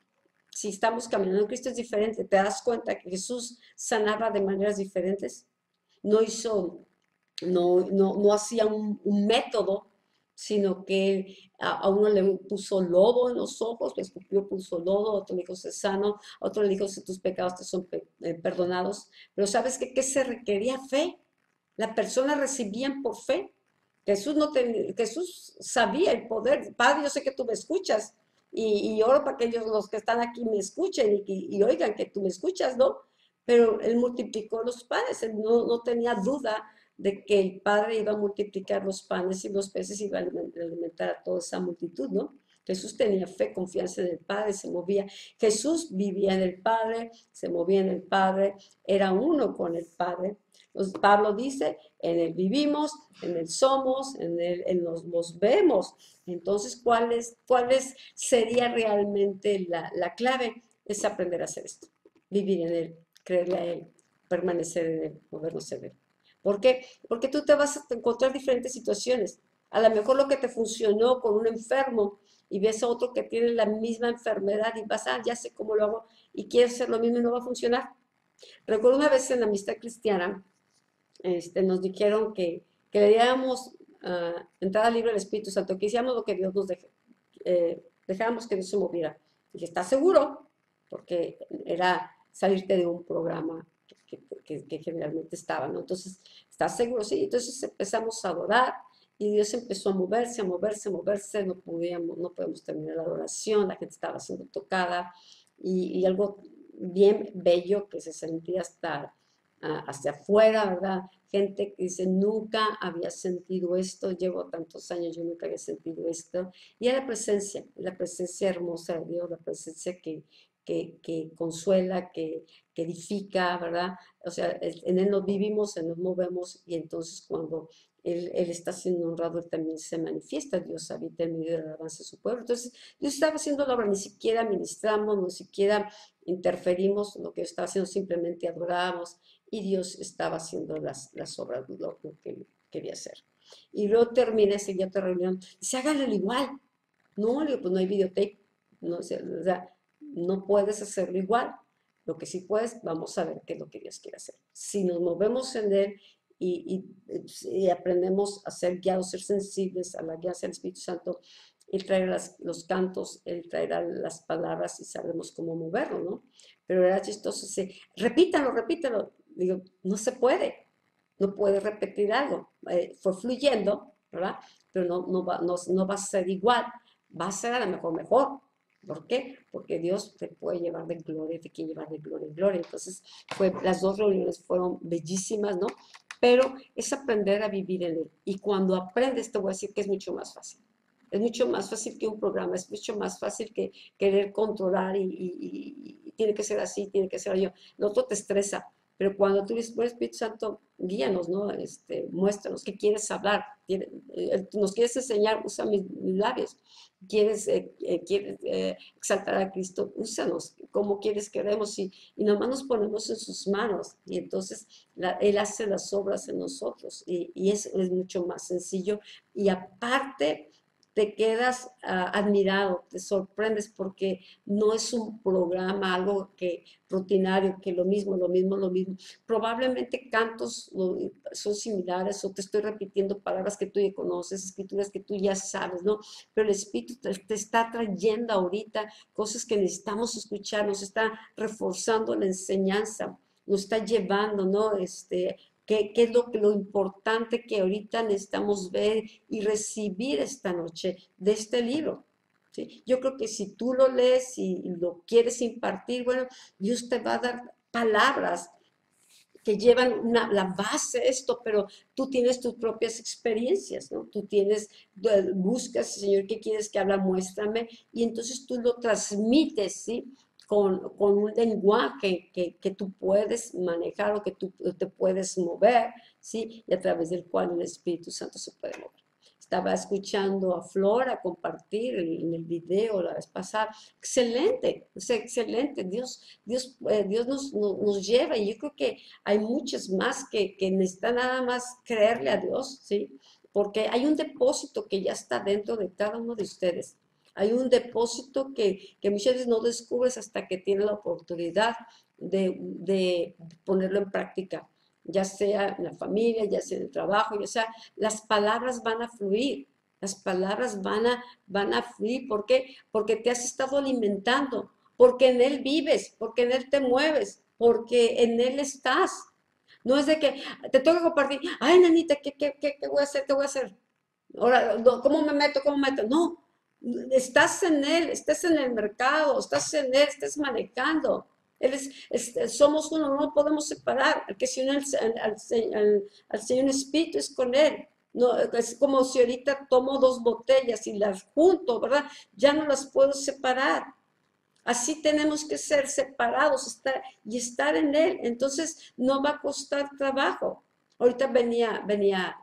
Si estamos caminando en Cristo es diferente, te das cuenta que Jesús sanaba de maneras diferentes, no hizo no hacía un método, sino que a uno le puso lodo en los ojos, le escupió, puso lodo, a otro le dijo, sé sano, a otro le dijo, si tus pecados te son perdonados. Pero ¿sabes qué? ¿Qué se requería? Fe. La persona recibían por fe. Jesús sabía el poder. Padre, yo sé que tú me escuchas y oro para que ellos, los que están aquí, me escuchen y oigan que tú me escuchas, ¿no? Pero él multiplicó los panes, él no tenía duda de que el Padre iba a multiplicar los panes y los peces y iba a alimentar a toda esa multitud, ¿no? Jesús tenía fe, confianza en el Padre, se movía. Jesús vivía en el Padre, se movía en el Padre, era uno con el Padre. Pablo dice, en él vivimos, en él somos, en él nos vemos. Entonces, ¿cuál sería realmente la clave? Es aprender a hacer esto, vivir en él, creerle a él, permanecer en él, movernos en él. ¿Por qué? Porque tú te vas a encontrar diferentes situaciones. A lo mejor lo que te funcionó con un enfermo y ves a otro que tiene la misma enfermedad y vas, ya sé cómo lo hago y quieres hacer lo mismo y no va a funcionar. Recuerdo una vez en la amistad cristiana, nos dijeron que le diéramos entrada libre al Espíritu Santo, que hiciéramos lo que Dios nos deje, dejáramos que Dios se moviera. Dije, ¿estás seguro? Porque era salirte de un programa que generalmente estaba, ¿no? Entonces, ¿estás seguro? Sí, entonces empezamos a adorar y Dios empezó a moverse, a moverse, a moverse, no podíamos terminar la adoración, la gente estaba siendo tocada y algo bien bello que se sentía hasta hacia afuera, ¿verdad? Gente que dice, nunca había sentido esto, llevo tantos años, yo nunca había sentido esto. Y es la presencia hermosa de Dios, la presencia que consuela, que edifica, ¿verdad? O sea, en Él nos vivimos, en Él nos movemos y entonces cuando Él está siendo honrado, Él también se manifiesta, Dios habita en medio de la alabanza de su pueblo. Entonces, Dios estaba haciendo la obra, ni siquiera ministramos, ni siquiera interferimos, lo que estaba haciendo simplemente adoramos y Dios estaba haciendo las obras, lo que Él quería hacer. Y luego termina ese día de reunión, y dice, háganlo igual. No, le digo, pues no hay videotape, no, o sea, no puedes hacerlo igual. Lo que sí puedes, vamos a ver qué es lo que Dios quiere hacer. Si nos movemos en Él y aprendemos a ser guiados, ser sensibles a la guía del Espíritu Santo, Él traerá los cantos, Él traerá las palabras y sabemos cómo moverlo, ¿no? Pero era chistoso, repítalo. Digo, no se puede, no puede repetir algo. Fue fluyendo, ¿verdad? Pero no va a ser igual, va a ser a lo mejor. ¿Por qué? Porque Dios te puede llevar de gloria, te quiere llevar de gloria en gloria. Entonces, las dos reuniones fueron bellísimas, ¿no? Pero es aprender a vivir en Él. Y cuando aprendes, te voy a decir que es mucho más fácil. Es mucho más fácil que un programa, es mucho más fácil que querer controlar y tiene que ser así, tiene que ser yo. Lo otro te estresa, pero cuando tú dices, bueno, Espíritu Santo, guíanos, ¿no? Muéstranos qué quieres hablar, nos quieres enseñar, usa mis labios, quieres exaltar a Cristo, úsanos, como quieres que oremos y nomás nos ponemos en sus manos y entonces Él hace las obras en nosotros y eso es mucho más sencillo y aparte te quedas admirado, te sorprendes porque no es un programa, algo que rutinario, que lo mismo. Probablemente cantos son similares o te estoy repitiendo palabras que tú ya conoces, escrituras que tú ya sabes, ¿no? Pero el Espíritu te está trayendo ahorita cosas que necesitamos escuchar, nos está reforzando la enseñanza, nos está llevando, ¿no? ¿Qué es lo importante que ahorita necesitamos ver y recibir esta noche de este libro? ¿Sí? Yo creo que si tú lo lees y lo quieres impartir, bueno, Dios te va a dar palabras que llevan la base de esto, pero tú tienes tus propias experiencias, ¿no? Tú buscas, Señor, ¿qué quieres que habla? Muéstrame, y entonces tú lo transmites, ¿sí? Con un lenguaje que tú puedes manejar o que tú te puedes mover, ¿sí? Y a través del cual el Espíritu Santo se puede mover. Estaba escuchando a Flora compartir en el video la vez pasada. Excelente, o sea, excelente. Dios nos lleva y yo creo que hay muchos más que necesitan nada más creerle a Dios, ¿sí? Porque hay un depósito que ya está dentro de cada uno de ustedes. Hay un depósito que muchas veces no descubres hasta que tienes la oportunidad de ponerlo en práctica. ya sea en la familia, ya sea en el trabajo, ya sea, las palabras van a fluir, las palabras van a fluir. ¿Por qué? Porque te has estado alimentando, porque en Él vives, porque en Él te mueves, porque en Él estás. No es de que te tengo que compartir, ay, nanita, ¿qué voy a hacer? ¿Qué voy a hacer? Ahora, ¿cómo me meto? ¿Cómo me meto? No, estás en Él, estás en el mercado, estás en Él, estás manejando. Somos uno, no podemos separar. El que se une al Señor Espíritu es con Él. No, es como si ahorita tomo dos botellas y las junto, ¿verdad? Ya no las puedo separar. Así tenemos que ser separados estar en Él. Entonces no va a costar trabajo. Ahorita venía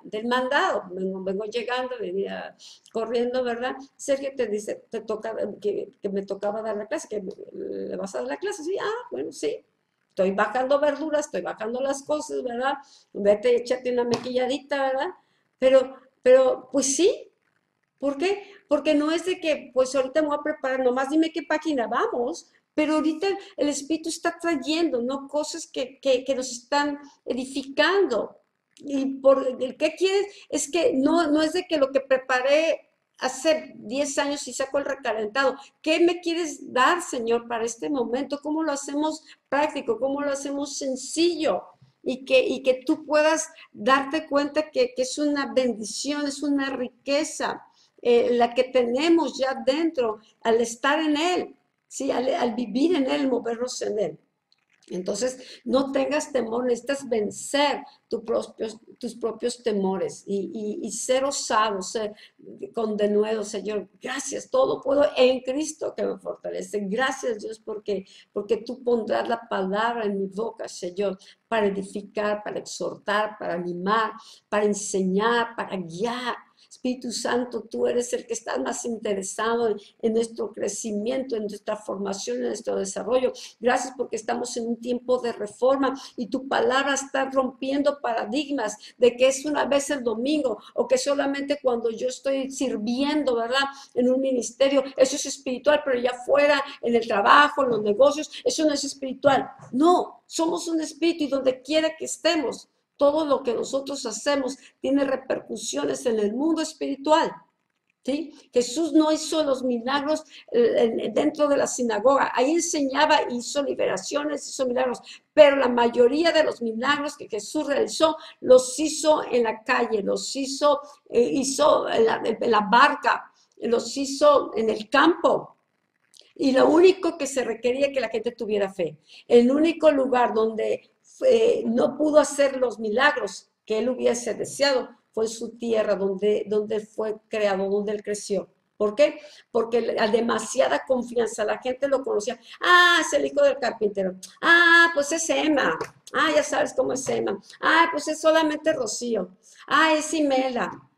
del mandado, vengo llegando, venía corriendo, ¿verdad? Sergio te dice, te toca, que me tocaba dar la clase, que le vas a dar la clase. Sí, bueno, sí. Estoy bajando verduras, estoy bajando las cosas, ¿verdad? Vete, échate una mequilladita, ¿verdad? Pues sí. ¿Por qué? Porque no es de que, pues ahorita me voy a preparar, nomás dime qué página vamos, pero ahorita el Espíritu está trayendo, ¿no? Cosas que nos están edificando. Y por el que quieres, es que no es de que lo que preparé hace 10 años y saco el recalentado. ¿Qué me quieres dar, Señor, para este momento? ¿Cómo lo hacemos práctico? ¿Cómo lo hacemos sencillo? Y que tú puedas darte cuenta que es una bendición, es una riqueza la que tenemos ya dentro al estar en Él, ¿sí? Al vivir en Él, movernos en Él. Entonces, no tengas temor, necesitas vencer tus propios temores y ser osado, ser con denuedo, Señor. Gracias, todo puedo en Cristo que me fortalece. Gracias, Dios, porque tú pondrás la palabra en mi boca, Señor, para edificar, para exhortar, para animar, para enseñar, para guiar. Espíritu Santo, tú eres el que está más interesado en nuestro crecimiento, en nuestra formación, en nuestro desarrollo. Gracias porque estamos en un tiempo de reforma y tu palabra está rompiendo paradigmas de que es una vez el domingo o que solamente cuando yo estoy sirviendo, ¿verdad? En un ministerio, eso es espiritual, pero ya fuera, en el trabajo, en los negocios, eso no es espiritual. No, somos un espíritu y donde quiera que estemos, todo lo que nosotros hacemos tiene repercusiones en el mundo espiritual. ¿Sí? Jesús no hizo los milagros dentro de la sinagoga, ahí enseñaba, hizo liberaciones, hizo milagros, pero la mayoría de los milagros que Jesús realizó, los hizo en la calle, los hizo en la barca, los hizo en el campo. Y lo único que se requería que la gente tuviera fe. El único lugar donde no pudo hacer los milagros que él hubiese deseado fue su tierra, donde fue creado, donde él creció. ¿Por qué? Porque a demasiada confianza, la gente lo conocía. Es el hijo del carpintero. Pues es Emma. Ya sabes cómo es Emma. Pues es solamente Rocío. Es Imela.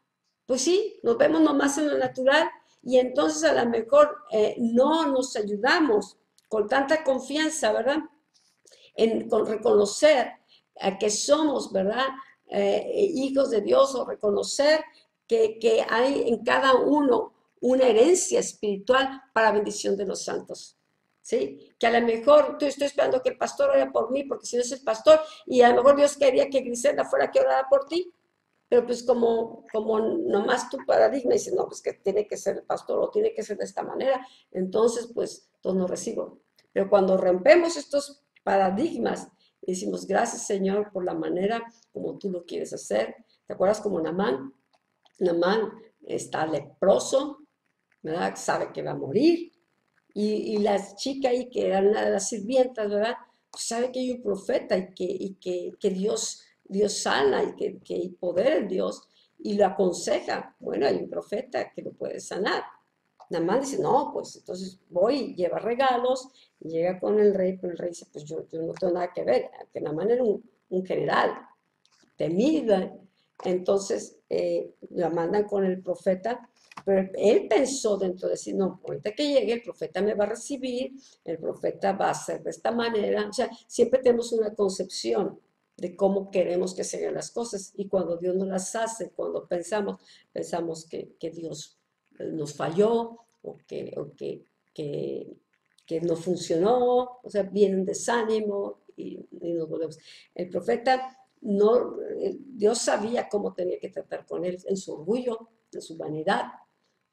Pues sí, nos vemos nomás en lo natural y entonces a lo mejor no nos ayudamos con tanta confianza, ¿verdad? Con reconocer que somos, ¿verdad? Hijos de Dios, o reconocer que hay en cada uno una herencia espiritual para bendición de los santos. ¿Sí? Que a lo mejor tú estoy esperando que el pastor ore por mí, porque si no es el pastor, y a lo mejor Dios quería que Griselda fuera que orara por ti, pero pues como nomás tu paradigma dice, no, pues que tiene que ser el pastor o tiene que ser de esta manera, entonces pues no recibo. Pero cuando rompemos estos paradigmas y decimos, gracias Señor por la manera como tú lo quieres hacer. ¿Te acuerdas como Naamán? Naamán está leproso, ¿verdad? Sabe que va a morir. Y la chica ahí, que era una de las sirvientas, ¿verdad? Pues sabe que hay un profeta y que Dios sana y que hay poder en Dios. Y lo aconseja, bueno, hay un profeta que lo puede sanar. Naamán dice, no, pues entonces voy, lleva regalos, llega con el rey, pero el rey dice, pues yo no tengo nada que ver, que Naamán era un general temido. Entonces la mandan con el profeta, pero él pensó dentro de sí, no, ahorita que llegue el profeta me va a recibir, el profeta va a ser de esta manera. O sea, siempre tenemos una concepción de cómo queremos que sean las cosas, y cuando Dios nos las hace, cuando pensamos que Dios nos falló o que no funcionó, o sea, viene un desánimo y nos volvemos. El profeta no, Dios sabía cómo tenía que tratar con él en su orgullo, en su vanidad.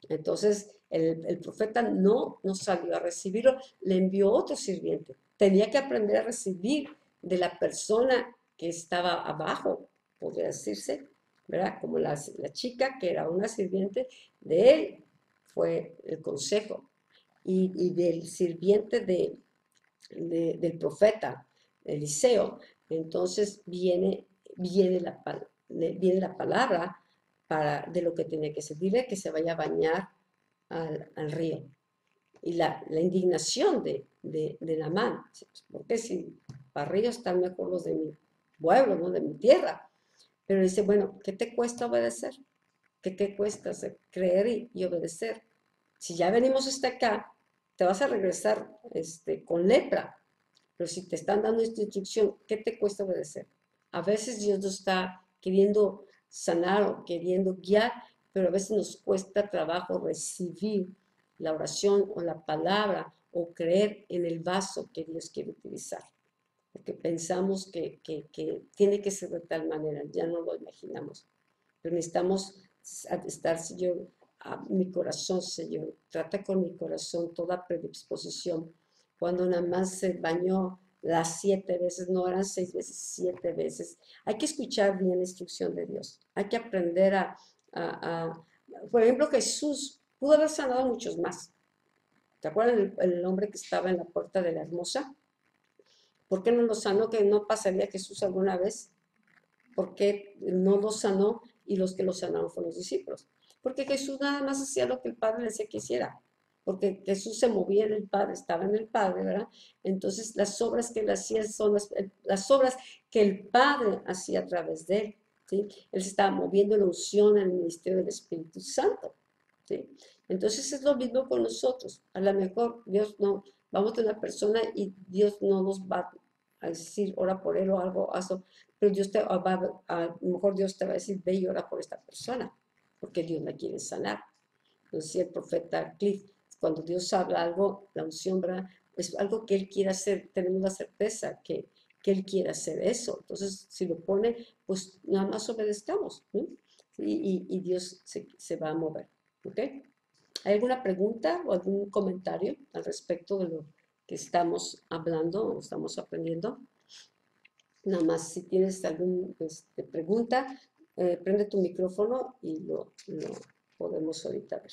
Entonces el profeta no salió a recibirlo, le envió otro sirviente. Tenía que aprender a recibir de la persona que estaba abajo, podría decirse, ¿verdad? Como la chica que era una sirviente de él, fue el consejo. Y del sirviente del profeta Eliseo, entonces viene la palabra de lo que tiene que ser. Dile que se vaya a bañar al río. Y la indignación de Naamán, porque si para río están mejor los de mi pueblo, ¿no? De mi tierra. Pero dice, bueno, ¿qué te cuesta obedecer? ¿Qué te cuesta creer y obedecer? Si ya venimos hasta acá, te vas a regresar con lepra. Pero si te están dando esta instrucción, ¿qué te cuesta obedecer? A veces Dios nos está queriendo sanar o queriendo guiar, pero a veces nos cuesta trabajo recibir la oración o la palabra o creer en el vaso que Dios quiere utilizar. Porque pensamos que tiene que ser de tal manera, ya no lo imaginamos. Pero necesitamos estar, Señor, a mi corazón, Señor. Trata con mi corazón toda predisposición. Cuando nada más se bañó las 7 veces, no eran 6 veces, 7 veces. Hay que escuchar bien la instrucción de Dios. Hay que aprender por ejemplo, Jesús pudo haber sanado a muchos más. ¿Te acuerdas el hombre que estaba en la puerta de la hermosa? ¿Por qué no lo sanó? ¿Que no pasaría Jesús alguna vez? ¿Por qué no lo sanó y los que lo sanaron fueron los discípulos? Porque Jesús nada más hacía lo que el Padre le decía que hiciera. Porque Jesús se movía en el Padre, estaba en el Padre, ¿verdad? Entonces las obras que él hacía son las obras que el Padre hacía a través de él, ¿sí? Él se estaba moviendo en la unción, en el ministerio del Espíritu Santo, ¿sí? Entonces es lo mismo con nosotros. A lo mejor Dios no, vamos a una persona y Dios no nos va a decir, ora por él o algo, hazlo, pero Dios a lo mejor Dios te va a decir, ve y ora por esta persona, porque Dios la quiere sanar. Entonces el profeta Cliff, cuando Dios habla algo, la unción, ¿verdad? Es algo que Él quiere hacer, tenemos la certeza que Él quiere hacer eso. Entonces, si lo pone, pues nada más obedezcamos, ¿no? Y Dios se va a mover, ¿ok? ¿Hay alguna pregunta o algún comentario al respecto de lo que estamos hablando o estamos aprendiendo? Nada más, si tienes alguna pregunta, prende tu micrófono y lo podemos ahorita ver.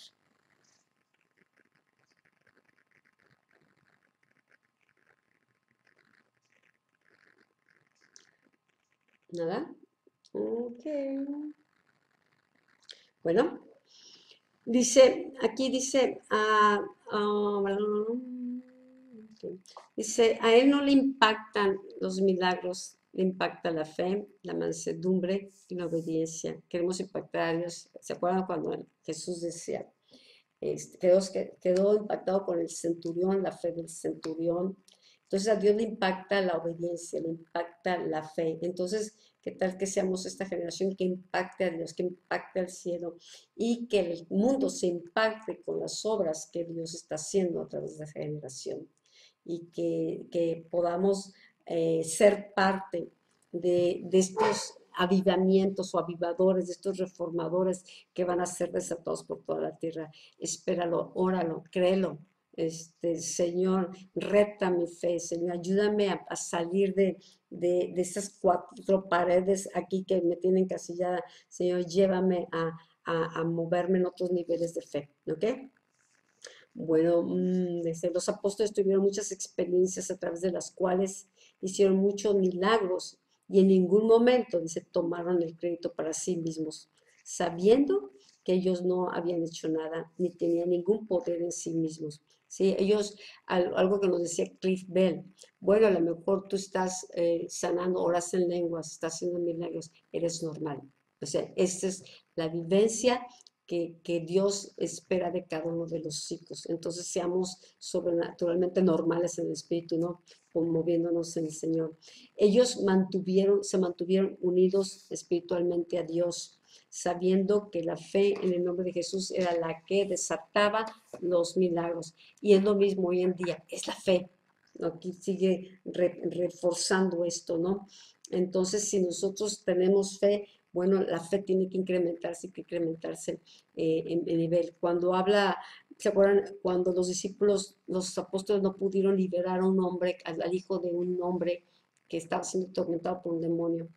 ¿Nada? Ok. Bueno, aquí dice, dice, a él no le impactan los milagros, le impacta la fe, la mansedumbre y la obediencia. Queremos impactar a Dios. ¿Se acuerdan cuando Jesús decía, quedó impactado con el centurión, la fe del centurión? Entonces a Dios le impacta la obediencia, le impacta la fe. Entonces, ¿qué tal que seamos esta generación que impacte a Dios, que impacte al cielo y que el mundo se impacte con las obras que Dios está haciendo a través de esa generación? Y que podamos ser parte de estos avivamientos o avivadores, de estos reformadores que van a ser desatados por toda la tierra. Espéralo, óralo, créelo. Señor, reta mi fe, Señor, ayúdame a salir de esas 4 paredes aquí que me tienen encasillada. Señor, llévame a moverme en otros niveles de fe, ¿ok? Bueno, los apóstoles tuvieron muchas experiencias a través de las cuales hicieron muchos milagros y en ningún momento, dice, tomaron el crédito para sí mismos, sabiendo que ellos no habían hecho nada, ni tenían ningún poder en sí mismos. ¿Sí? Ellos, algo que nos decía Cliff Bell, bueno, a lo mejor tú estás sanando, oras en lenguas, estás haciendo milagros, eres normal. O sea, esta es la vivencia que Dios espera de cada uno de los hijos. Entonces seamos sobrenaturalmente normales en el espíritu, ¿no? Moviéndonos en el Señor. Ellos se mantuvieron unidos espiritualmente a Dios, sabiendo que la fe en el nombre de Jesús era la que desataba los milagros. Y es lo mismo hoy en día, es la fe. Aquí sigue reforzando esto, ¿no? Entonces, si nosotros tenemos fe, bueno, la fe tiene que incrementarse en nivel. Cuando habla, ¿se acuerdan? Cuando los discípulos, los apóstoles no pudieron liberar a un hombre, al hijo de un hombre que estaba siendo atormentado por un demonio.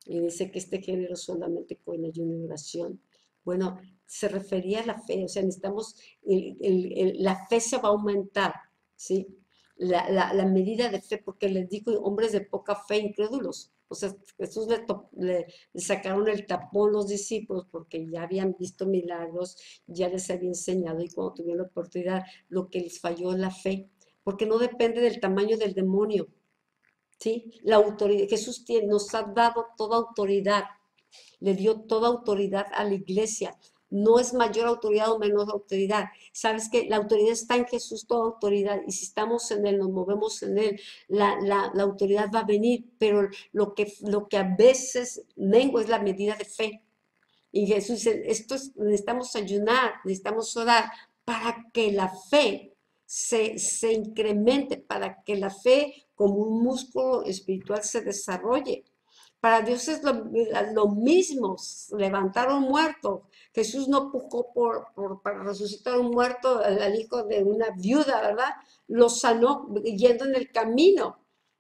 Y dice que este género solamente con ayuno y oración. Bueno, se refería a la fe, o sea, necesitamos, la fe se va a aumentar, ¿sí? La medida de fe, porque les digo, hombres de poca fe, incrédulos. O sea, Jesús le sacaron el tapón los discípulos porque ya habían visto milagros, ya les había enseñado y cuando tuvieron la oportunidad, lo que les falló es la fe, porque no depende del tamaño del demonio, ¿sí? La autoridad, Jesús nos ha dado toda autoridad, le dio toda autoridad a la iglesia. No es mayor autoridad o menor autoridad. Sabes que la autoridad está en Jesús, toda autoridad. Y si estamos en Él, nos movemos en Él, la autoridad va a venir. Pero lo que a veces mengua es la medida de fe. Y Jesús dice, necesitamos ayunar, necesitamos orar para que la fe se incremente, para que la fe como un músculo espiritual se desarrolle. Para Dios es lo mismo, levantar un muerto. Jesús no pujó para resucitar un muerto al hijo de una viuda, ¿verdad? Lo sanó yendo en el camino,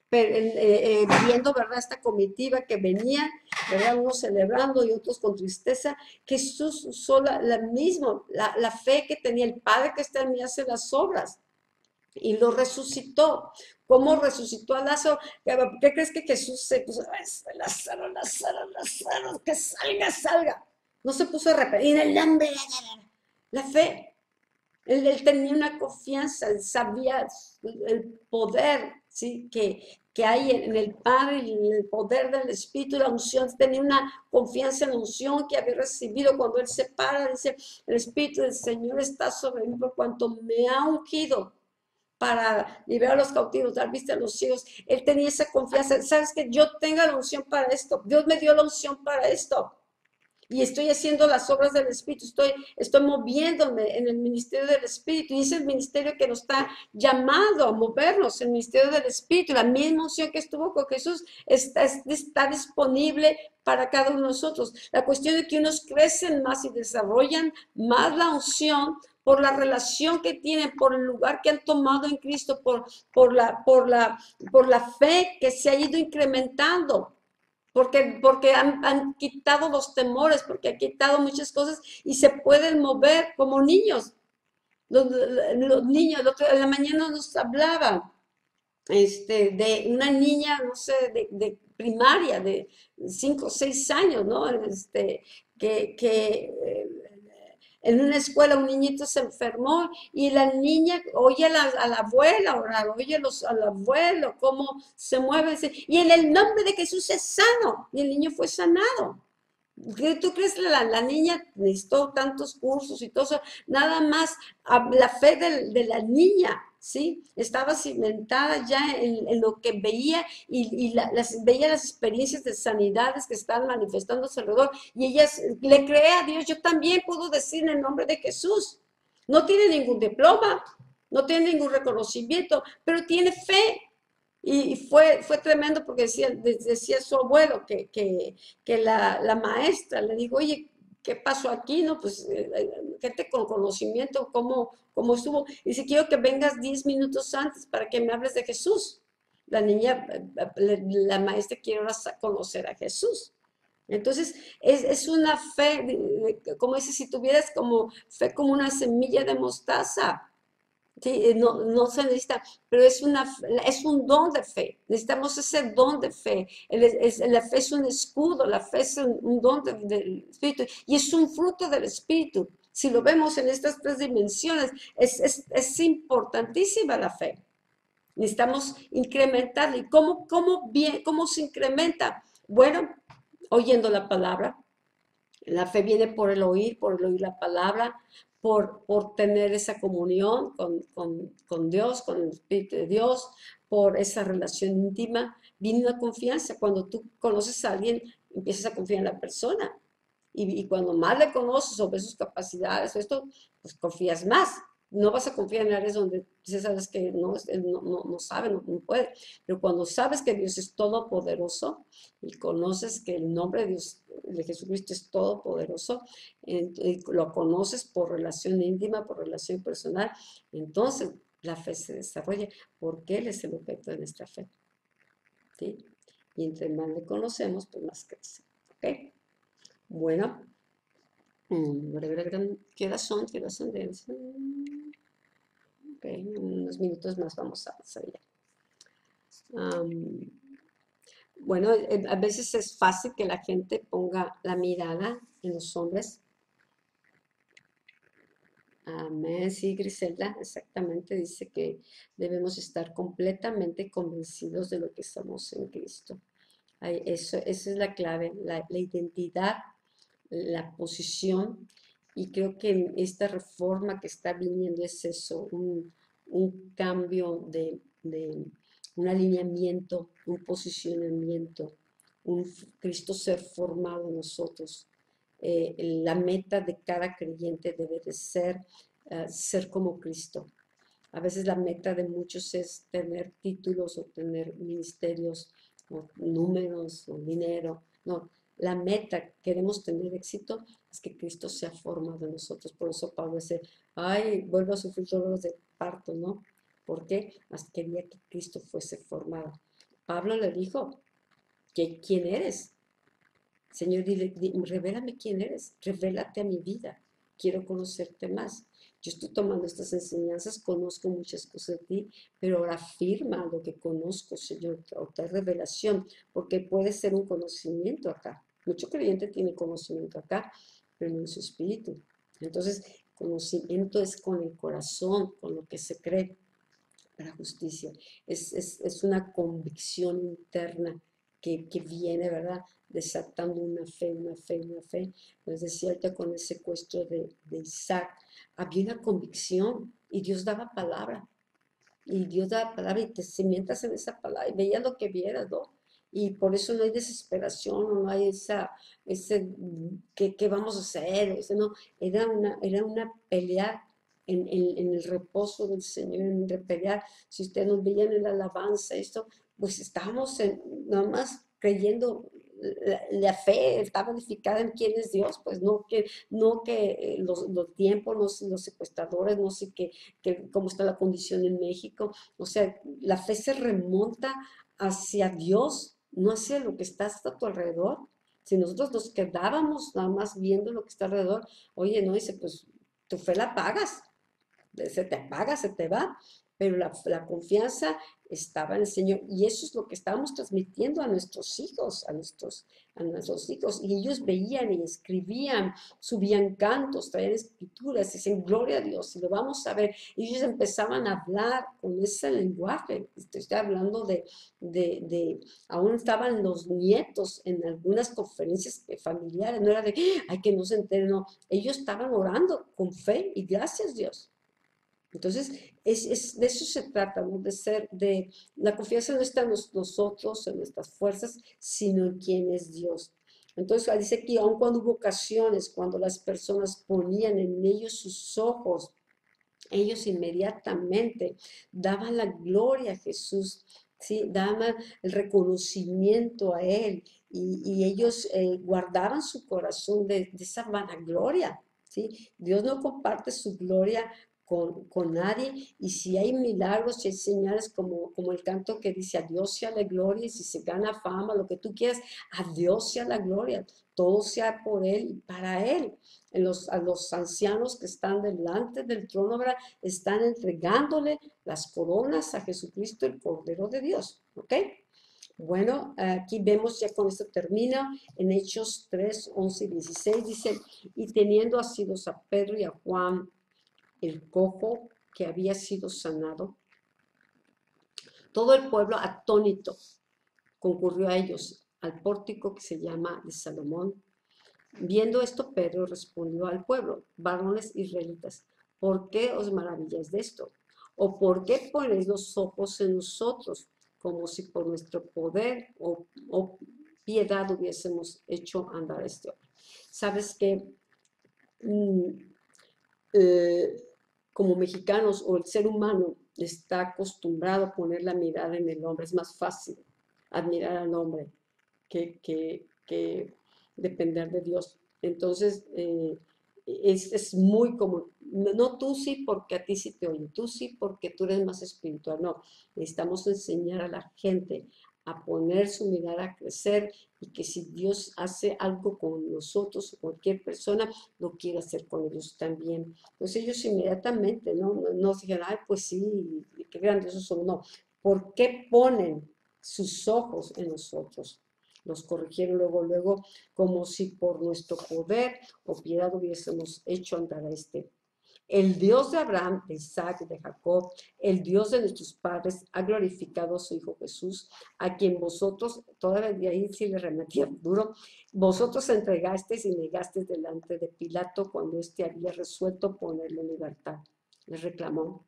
viendo, ¿verdad? Esta comitiva que venía, ¿verdad? Unos celebrando y otros con tristeza. Jesús usó la misma, la fe que tenía el Padre que está en mí hace las obras. Y lo resucitó. ¿Cómo resucitó a Lázaro? ¿Qué crees que Jesús se puso? Lázaro, Lázaro, Lázaro, que salga, salga. No se puso a repetir el hambre, la fe. Él tenía una confianza, él sabía el poder, ¿sí? que hay en el Padre, y en el poder del Espíritu, la unción. Tenía una confianza en la unción que había recibido cuando él se para, dice, el Espíritu del Señor está sobre mí por cuanto me ha ungido para liberar a los cautivos, dar vista a los ciegos. Él tenía esa confianza. ¿Sabes que yo tengo la unción para esto? Dios me dio la unción para esto. Y estoy haciendo las obras del Espíritu, estoy moviéndome en el ministerio del Espíritu. Y es el ministerio que nos está llamado a movernos, el ministerio del Espíritu. La misma unción que estuvo con Jesús está disponible para cada uno de nosotros. La cuestión es que unos crecen más y desarrollan más la unción por la relación que tienen, por el lugar que han tomado en Cristo, por la fe que se ha ido incrementando. Porque han quitado los temores, porque han quitado muchas cosas y se pueden mover como niños. Los niños, en la mañana nos hablaban de una niña, no sé, de primaria, de 5 o 6 años, ¿no? En una escuela un niñito se enfermó y la niña oye a la abuela orar, oye al abuelo cómo se mueve. Y en el nombre de Jesús es sano. Y el niño fue sanado. ¿Tú crees que la niña necesitó tantos cursos y todo eso? Nada más la fe de la niña, ¿sí? Estaba cimentada ya en lo que veía y veía las experiencias de sanidades que estaban manifestándose alrededor. Y ella le cree a Dios. Yo también puedo decir en el nombre de Jesús. No tiene ningún diploma, no tiene ningún reconocimiento, pero tiene fe. Y fue tremendo porque decía su abuelo que la maestra le dijo, oye, ¿qué pasó aquí? No, pues gente con conocimiento, ¿cómo estuvo? Y dice, quiero que vengas 10 minutos antes para que me hables de Jesús. La niña, la maestra quiere ahora conocer a Jesús. Entonces, es una fe, como dice, si tuvieras como fe como una semilla de mostaza. Sí, no se necesita, pero es un don de fe. Necesitamos ese don de fe. La fe es un escudo, la fe es un don del Espíritu y es un fruto del Espíritu. Si lo vemos en estas 3 dimensiones, es importantísima la fe. Necesitamos incrementarla. ¿Y cómo se incrementa? Bueno, oyendo la palabra. La fe viene por el oír la palabra, por tener esa comunión con Dios, con el Espíritu de Dios, por esa relación íntima. Viene una confianza. Cuando tú conoces a alguien, empiezas a confiar en la persona. Y cuando más le conoces o ves sus capacidades, pues confías más. No vas a confiar en áreas donde sabes que él no sabe, no puede. Pero cuando sabes que Dios es todopoderoso y conoces que el nombre de Dios, de Jesucristo, es todopoderoso, y lo conoces por relación íntima, por relación personal, entonces la fe se desarrolla porque Él es el objeto de nuestra fe. ¿Sí? Y entre más le conocemos, pues más crece. ¿Ok? Bueno. ¿Qué horas son? ¿Qué horas son? Ok, en unos minutos más vamos a salir. Bueno, a veces es fácil que la gente ponga la mirada en los hombres. Amén, sí, Griselda, exactamente, dice que debemos estar completamente convencidos de lo que somos en Cristo. Esa es la clave, la identidad, la posición, y creo que en esta reforma que está viniendo es eso, un cambio de un alineamiento, un posicionamiento, un Cristo ser formado en nosotros. La meta de cada creyente debe de ser como Cristo. A veces la meta de muchos es tener títulos o tener ministerios o números o dinero. No, la meta, queremos tener éxito, es que Cristo sea formado en nosotros. Por eso Pablo dice, ay, vuelvo a sufrir dolores de parto, ¿no? ¿Por qué? Más quería que Cristo fuese formado. Pablo le dijo, ¿quién eres? Señor, revélame quién eres, revélate a mi vida, quiero conocerte más. Yo estoy tomando estas enseñanzas, conozco muchas cosas de ti, pero ahora afirma lo que conozco, Señor, otra revelación, porque puede ser un conocimiento acá. Mucho creyente tiene conocimiento acá, pero no en su espíritu. Entonces, conocimiento es con el corazón, con lo que se cree. La justicia. Es una convicción interna que viene, ¿verdad? Desatando una fe, una fe, una fe. Pues decía ahorita con el secuestro de Isaac, había una convicción y Dios daba palabra. Y Dios daba palabra y te cimientas en esa palabra y veías lo que vieras, ¿no? Y por eso no hay desesperación, no hay ese, ¿qué vamos a hacer? No, era una pelea en el reposo del Señor, en el pelear. Si ustedes nos veían en la alabanza, esto, pues estábamos nada más creyendo, la fe estaba edificada en quién es Dios, pues no que los tiempos, los secuestradores, no sé cómo está la condición en México. O sea, la fe se remonta hacia Dios, no hacia lo que está hasta tu alrededor. Si nosotros nos quedábamos nada más viendo lo que está alrededor, oye, no, dice, pues tu fe la pagas, se te apaga, se te va, pero la confianza estaba en el Señor y eso es lo que estábamos transmitiendo a nuestros hijos, a nuestros hijos, y ellos veían y escribían, subían cantos, traían escrituras, dicen gloria a Dios y lo vamos a ver, y ellos empezaban a hablar con ese lenguaje. Estoy hablando aún estaban los nietos en algunas conferencias familiares, no era de, ay, que no se enteren, no, ellos estaban orando con fe y gracias Dios. Entonces, de eso se trata, ¿no? La confianza no está en nosotros, en nuestras fuerzas, sino en quién es Dios. Entonces, dice aquí, aun cuando hubo ocasiones, cuando las personas ponían en ellos sus ojos, ellos inmediatamente daban la gloria a Jesús, ¿sí? Daban el reconocimiento a Él y ellos guardaban su corazón de esa vanagloria, ¿sí? Dios no comparte su gloria con nadie, y si hay milagros, si hay señales como el canto que dice a Dios sea la gloria, y si se gana fama, lo que tú quieras, a Dios sea la gloria, todo sea por Él y para Él. A los ancianos que están delante del trono, ¿verdad? Están entregándole las coronas a Jesucristo, el Cordero de Dios, ¿ok? Bueno, aquí vemos, ya con esto termina, en Hechos 3, 11 y 16, dice, y teniendo asidos a Pedro y a Juan, el cojo que había sido sanado, todo el pueblo atónito concurrió a ellos, al pórtico que se llama de Salomón. Viendo esto, Pedro respondió al pueblo, varones israelitas, ¿por qué os maravilláis de esto? ¿O por qué ponéis los ojos en nosotros, como si por nuestro poder o piedad hubiésemos hecho andar este hombre? Sabes que como mexicanos o el ser humano está acostumbrado a poner la mirada en el hombre. Es más fácil admirar al hombre que depender de Dios. Entonces, es muy común. No tú sí porque a ti sí te oye, tú sí porque tú eres más espiritual. No, necesitamos enseñar a la gente a poner su mirada a crecer y que si Dios hace algo con nosotros o cualquier persona, lo quiere hacer con ellos también. Pues ellos inmediatamente, no se dijeron, ay, pues sí, qué grandiosos son. No, ¿por qué ponen sus ojos en nosotros? Los corrigieron luego, como si por nuestro poder o piedad hubiésemos hecho andar a este. El Dios de Abraham, de Isaac, de Jacob, el Dios de nuestros padres, ha glorificado a su Hijo Jesús, a quien vosotros, todavía de ahí sí le remetía duro, vosotros entregasteis y negasteis delante de Pilato cuando éste había resuelto ponerle en libertad. Les reclamó.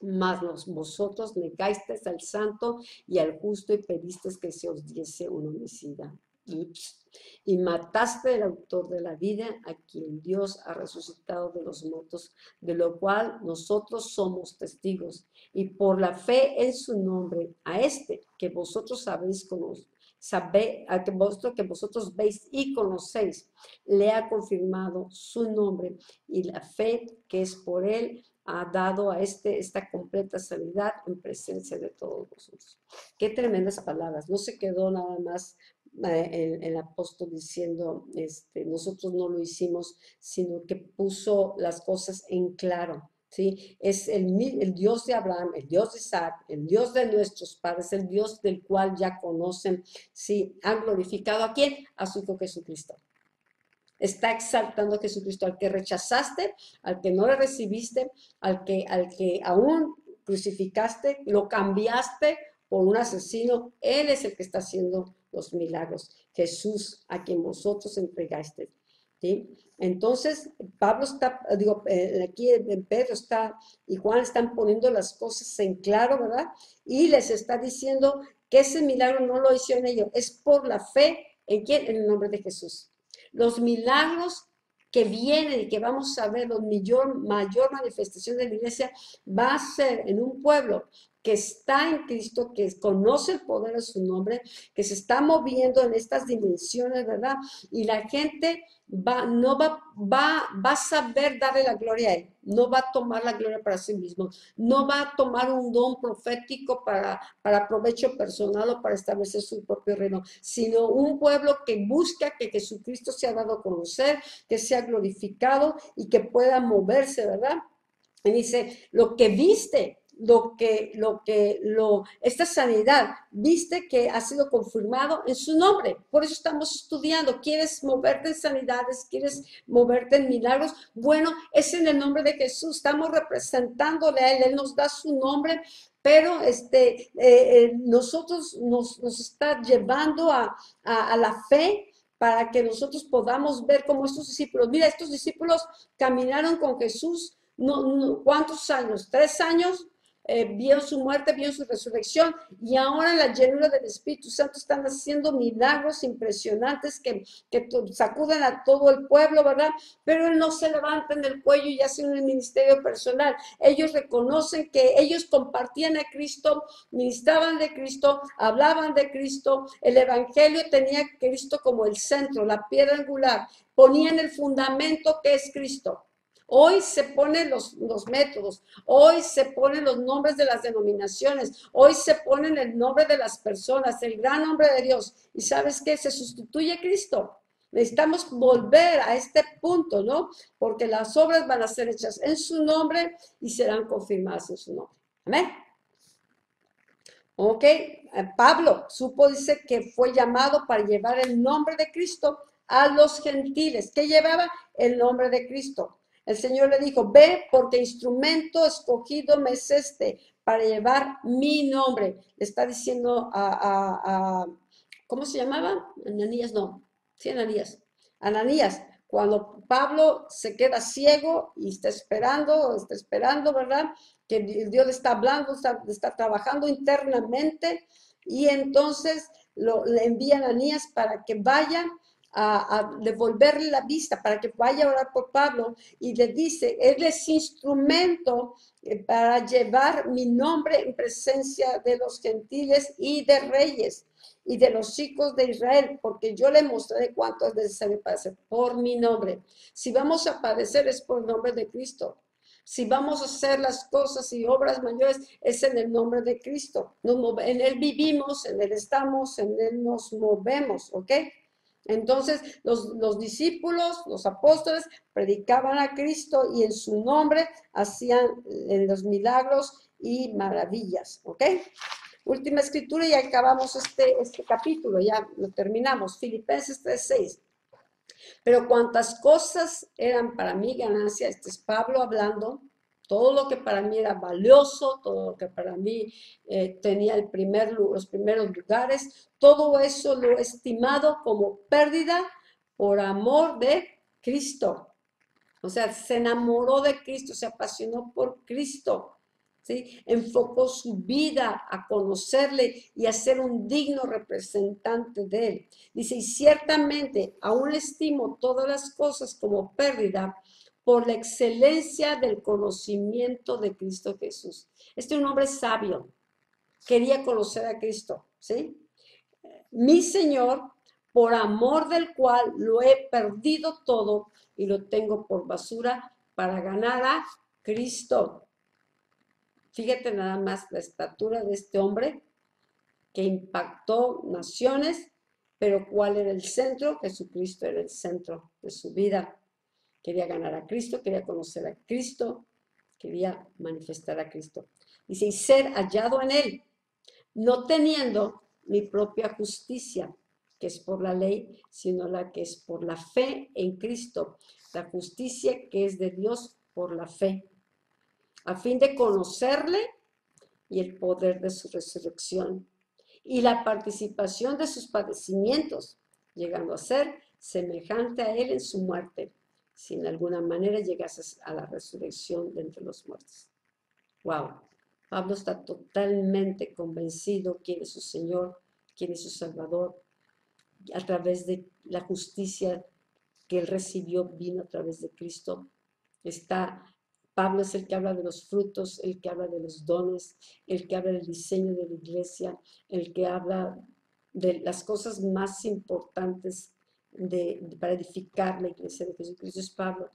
Mas vosotros negasteis al santo y al justo y pedisteis que se os diese un homicida. Ups. Y mataste al autor de la vida, a quien Dios ha resucitado de los muertos, de lo cual nosotros somos testigos. Y por la fe en su nombre, a este que vosotros sabéis que vosotros veis y conocéis, le ha confirmado su nombre, y la fe que es por él ha dado a esta completa sanidad en presencia de todos vosotros. Qué tremendas palabras. No se quedó nada más el apóstol diciendo, nosotros no lo hicimos, sino que puso las cosas en claro. ¿Sí? Es el Dios de Abraham, el Dios de Isaac, el Dios de nuestros padres, el Dios del cual ya conocen. ¿Sí? ¿Han glorificado a quién? A su Hijo Jesucristo. Está exaltando a Jesucristo, al que rechazaste, al que no le recibiste, al que aún crucificaste, lo cambiaste por un asesino. Él es el que está haciendo los milagros. Jesús, a quien vosotros entregaste. ¿Sí? Entonces, Pablo está, aquí en Pedro está y Juan están poniendo las cosas en claro, ¿verdad? Y les está diciendo que ese milagro no lo hicieron ellos, es por la fe en quién, en el nombre de Jesús. Los milagros que vienen y que vamos a ver, mayor manifestación de la iglesia va a ser en un pueblo que está en Cristo, que conoce el poder de su nombre, que se está moviendo en estas dimensiones, ¿verdad? Y la gente va a saber darle la gloria a él, no va a tomar la gloria para sí mismo, no va a tomar un don profético para provecho personal o para establecer su propio reino, sino un pueblo que busca que Jesucristo sea dado a conocer, que sea glorificado y que pueda moverse, ¿verdad? Y dice, lo que viste, esta sanidad, viste que ha sido confirmado en su nombre. Por eso estamos estudiando. ¿Quieres moverte en sanidades? ¿Quieres moverte en milagros? Bueno, es en el nombre de Jesús. Estamos representándole a Él. Él nos da su nombre, pero nosotros nos está llevando a la fe para que nosotros podamos ver como estos discípulos. Mira, estos discípulos caminaron con Jesús. ¿Cuántos años? 3 años. Vieron su muerte, vieron su resurrección y ahora en la llenura del Espíritu Santo están haciendo milagros impresionantes que sacuden a todo el pueblo, ¿verdad? Pero no se levantan del cuello y hacen un ministerio personal. Ellos reconocen que ellos compartían a Cristo, ministraban de Cristo, hablaban de Cristo, el Evangelio tenía a Cristo como el centro, la piedra angular, ponían el fundamento que es Cristo. Hoy se ponen los métodos, hoy se ponen los nombres de las denominaciones, hoy se ponen el nombre de las personas, el gran nombre de Dios. ¿Y sabes qué? Se sustituye a Cristo. Necesitamos volver a este punto, ¿no? Porque las obras van a ser hechas en su nombre y serán confirmadas en su nombre. Amén. Ok, Pablo dice que fue llamado para llevar el nombre de Cristo a los gentiles. ¿Qué llevaba? El nombre de Cristo. El Señor le dijo, ve porque instrumento escogido me es para llevar mi nombre. Le está diciendo ¿cómo se llamaba? Ananías, no. Sí, Ananías. Ananías, cuando Pablo se queda ciego y está esperando, ¿verdad? Que Dios le está hablando, está trabajando internamente y entonces le envía a Ananías para que vaya a devolverle la vista para que vaya a orar por Pablo y le dice, él es instrumento para llevar mi nombre en presencia de los gentiles y de reyes y de los hijos de Israel, porque yo le mostraré cuánto es necesario padecer por mi nombre. Si vamos a padecer es por el nombre de Cristo. Si vamos a hacer las cosas y obras mayores, es en el nombre de Cristo. En Él vivimos, en Él estamos, en Él nos movemos, ¿ok? Entonces, los discípulos, los apóstoles, predicaban a Cristo y en su nombre hacían los milagros y maravillas, ¿ok? Última escritura y acabamos este capítulo, ya lo terminamos. Filipenses 3:6. Pero cuantas cosas eran para mí ganancia, este es Pablo hablando, todo lo que para mí era valioso, todo lo que para mí tenía los primeros lugares, todo eso lo he estimado como pérdida por amor de Cristo. O sea, se enamoró de Cristo, se apasionó por Cristo. ¿Sí? Enfocó su vida a conocerle y a ser un digno representante de él. Dice, y ciertamente aún estimo todas las cosas como pérdida por la excelencia del conocimiento de Cristo Jesús. Este es un hombre sabio, quería conocer a Cristo, ¿sí? Mi Señor, por amor del cual lo he perdido todo y lo tengo por basura para ganar a Cristo. Fíjate nada más la estatura de este hombre que impactó naciones, pero ¿cuál era el centro? Jesucristo era el centro de su vida. Quería ganar a Cristo, quería conocer a Cristo, quería manifestar a Cristo. Dice, y ser hallado en él, no teniendo mi propia justicia, que es por la ley, sino la que es por la fe en Cristo, la justicia que es de Dios por la fe, a fin de conocerle y el poder de su resurrección y la participación de sus padecimientos, llegando a ser semejante a él en su muerte, si en alguna manera llegase a la resurrección de entre los muertos. Wow. Pablo está totalmente convencido quién es su Señor, quién es su Salvador, a través de la justicia que él recibió, vino a través de Cristo. Pablo es el que habla de los frutos, el que habla de los dones, el que habla del diseño de la iglesia, el que habla de las cosas más importantes para edificar la iglesia de Jesucristo es Pablo.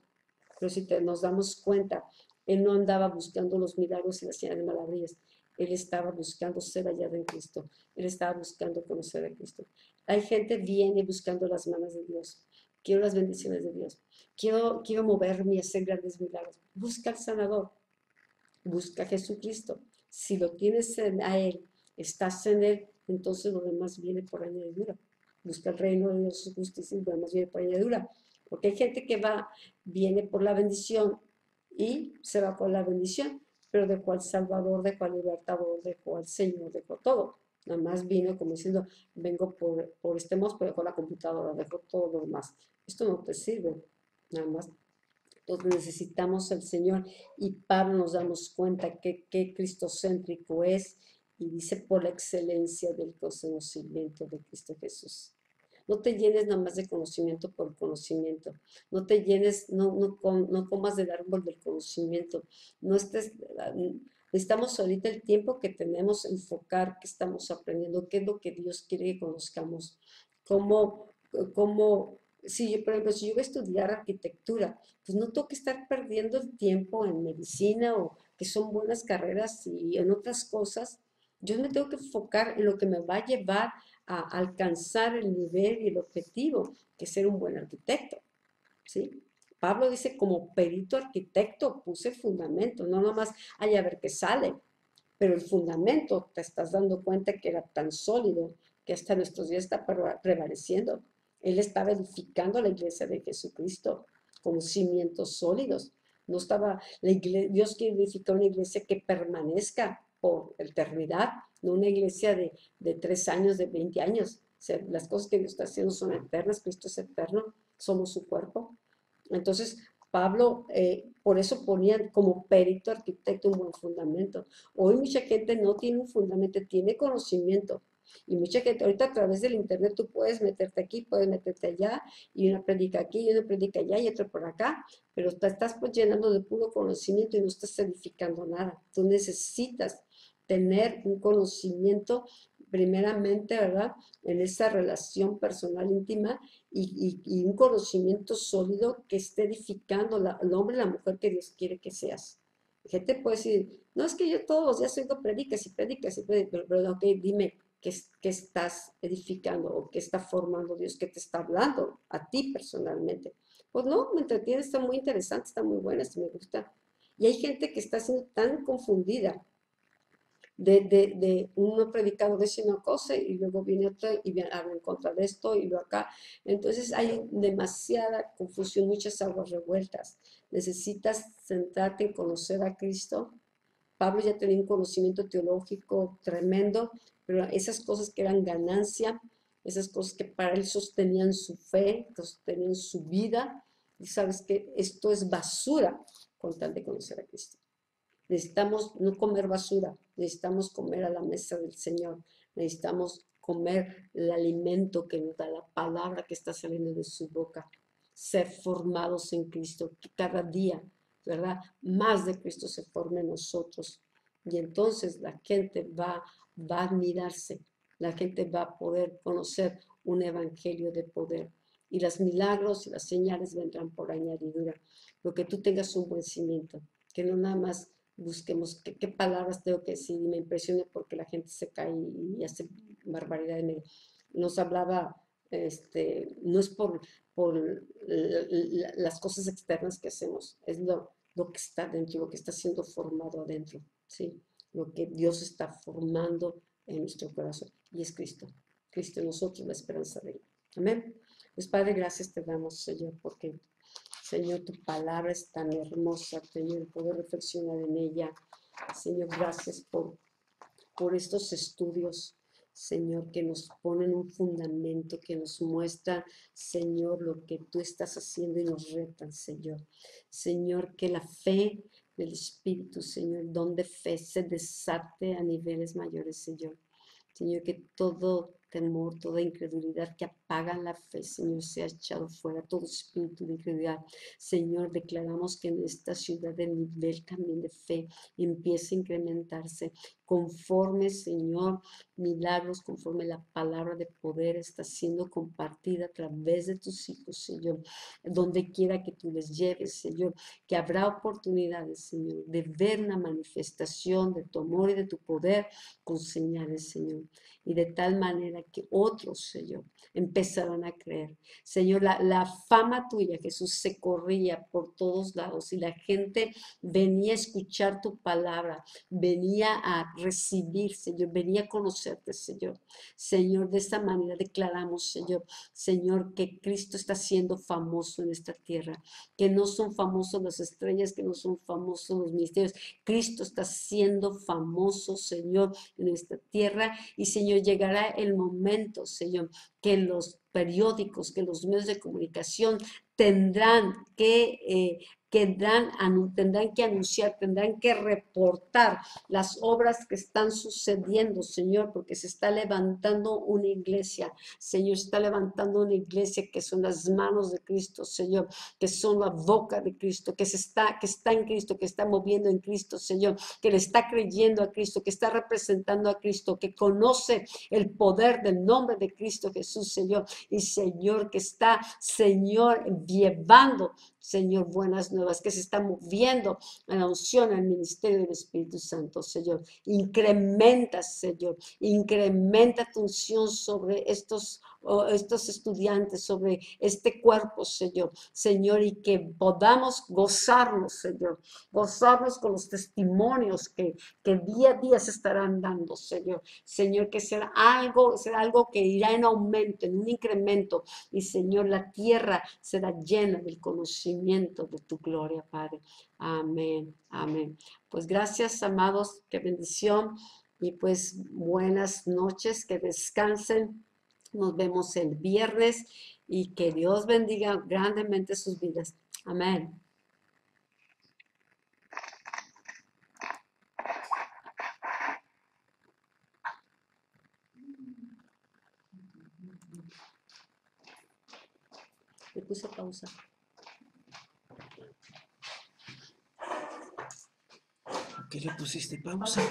Pero si nos damos cuenta, él no andaba buscando los milagros y las señales de maravillas. Él estaba buscando ser hallado en Cristo. Él estaba buscando conocer a Cristo. Hay gente que viene buscando las manos de Dios. Quiero las bendiciones de Dios. Quiero moverme y hacer grandes milagros. Busca al sanador. Busca a Jesucristo. Si lo tienes a Él, estás en Él, entonces lo demás viene por añadidura. Busca el reino de Dios, su justicia, y lo demás viene por añadidura. Porque hay gente que viene por la bendición y se va por la bendición, pero dejó al Salvador, dejó al Libertador, dejó al Señor, dejó todo. Nada más vino como diciendo, vengo por este modo, pero dejó la computadora, dejó todo lo demás. Esto no te sirve, nada más. Entonces necesitamos al Señor y Pablo nos damos cuenta que cristocéntrico es y dice por la excelencia del conocimiento de Cristo Jesús. No te llenes nada más de conocimiento por conocimiento. No te llenes, no comas del árbol del conocimiento. Necesitamos ahorita el tiempo que tenemos enfocar qué estamos aprendiendo, qué es lo que Dios quiere que conozcamos. Por ejemplo, si yo voy a estudiar arquitectura, pues no tengo que estar perdiendo el tiempo en medicina o que son buenas carreras y en otras cosas. Yo me tengo que enfocar en lo que me va a llevar a alcanzar el nivel y el objetivo, que es ser un buen arquitecto, ¿sí? Pablo dice, como perito arquitecto puse el fundamento, no nomás hay a ver qué sale, pero el fundamento te estás dando cuenta que era tan sólido que hasta nuestros días está prevaleciendo. Él estaba edificando la iglesia de Jesucristo con cimientos sólidos. No estaba Dios quiere edificar una iglesia que permanezca por eternidad, no una iglesia de 3 años, de 20 años. O sea, las cosas que Dios está haciendo son eternas, Cristo es eterno, somos su cuerpo. Entonces, Pablo, por eso ponía como perito arquitecto un buen fundamento. Hoy mucha gente no tiene un fundamento, tiene conocimiento, Y mucha gente, ahorita a través del internet tú puedes meterte aquí, puedes meterte allá, y una predica aquí, y una predica allá, y otra por acá, pero te estás pues llenando de puro conocimiento y no estás edificando nada. Tú necesitas tener un conocimiento primeramente, ¿verdad? En esa relación personal íntima y un conocimiento sólido que esté edificando el hombre y la mujer que Dios quiere que seas. Gente puede decir, no, es que yo todos los días oigo predicas y predicas y predicas, pero ok, dime qué estás edificando o qué está formando Dios, qué te está hablando a ti personalmente. Pues no, me entretiene, está muy interesante, está muy buena, me gusta. Y hay gente que está siendo tan confundida de uno predicador dice una cosa y luego viene otra y habla en contra de esto y lo acá. Entonces hay demasiada confusión, muchas aguas revueltas. Necesitas centrarte en conocer a Cristo. Pablo ya tenía un conocimiento teológico tremendo, pero esas cosas que eran ganancia, esas cosas que para él sostenían su fe, sostenían su vida, y sabes que esto es basura con tal de conocer a Cristo. Necesitamos no comer basura, necesitamos comer a la mesa del Señor, necesitamos comer el alimento que nos da la palabra que está saliendo de su boca, ser formados en Cristo, que cada día, ¿verdad? Más de Cristo se forme en nosotros. Y entonces la gente va a admirarse, la gente va a poder conocer un evangelio de poder. Y los milagros y las señales vendrán por añadidura. Lo que tú tengas un buen cimiento, que no nada más busquemos qué palabras tengo que decir y me impresione porque la gente se cae y hace barbaridad de medio. Nos hablaba, no es por las cosas externas que hacemos, es lo que está dentro, lo que está siendo formado adentro, ¿sí? Lo que Dios está formando en nuestro corazón y es Cristo. Cristo en nosotros, la esperanza de Él. Amén. Pues Padre, gracias te damos, Señor, porque Señor, tu palabra es tan hermosa, Señor, poder reflexionar en ella. Señor, gracias por estos estudios, Señor, que nos ponen un fundamento, que nos muestran, Señor, lo que tú estás haciendo y nos retan, Señor. Señor, que la fe del Espíritu, Señor, don de fe se desate a niveles mayores, Señor. Señor, que todo temor, toda incredulidad que apagan la fe, Señor, sea echado fuera, todo espíritu de incredulidad. Señor, declaramos que en esta ciudad el nivel también de fe empieza a incrementarse conforme, Señor, milagros, conforme la palabra de poder está siendo compartida a través de tus hijos, Señor, donde quiera que tú les lleves, Señor, que habrá oportunidades, Señor, de ver una manifestación de tu amor y de tu poder con señales, Señor, y de tal manera que otros, Señor, empezarán a creer. Señor, la fama tuya, Jesús, se corría por todos lados y la gente venía a escuchar tu palabra, venía a recibir, Señor, venía a conocerte, Señor. Señor, de esta manera declaramos, Señor, que Cristo está siendo famoso en esta tierra, que no son famosos las estrellas, que no son famosos los ministerios. Cristo está siendo famoso, Señor, en esta tierra. Y, Señor, llegará el momento, Señor, que los periódicos, que los medios de comunicación tendrán que anunciar, tendrán que reportar las obras que están sucediendo, Señor, porque se está levantando una iglesia, Señor, se está levantando una iglesia que son las manos de Cristo, Señor, que son la boca de Cristo, que está en Cristo, que está moviendo en Cristo, Señor, que le está creyendo a Cristo, que está representando a Cristo, que conoce el poder del nombre de Cristo Jesús, Señor, y Señor, que está, Señor, llevando, Señor, buenas nuevas, que se está moviendo en la unción, en el ministerio del Espíritu Santo, Señor. Incrementa, Señor, incrementa tu unción sobre estos estudiantes, sobre este cuerpo, Señor. Señor, y que podamos gozarnos, Señor, gozarnos con los testimonios que día a día se estarán dando, Señor. Señor, que será algo que irá en aumento, en un incremento, y Señor, la tierra será llena del conocimiento de tu gloria, Padre. Amén, amén. Pues gracias, amados, qué bendición, y pues buenas noches, que descansen. Nos vemos el viernes y que Dios bendiga grandemente sus vidas. Amén. Le puse pausa. ¿Qué le pusiste pausa?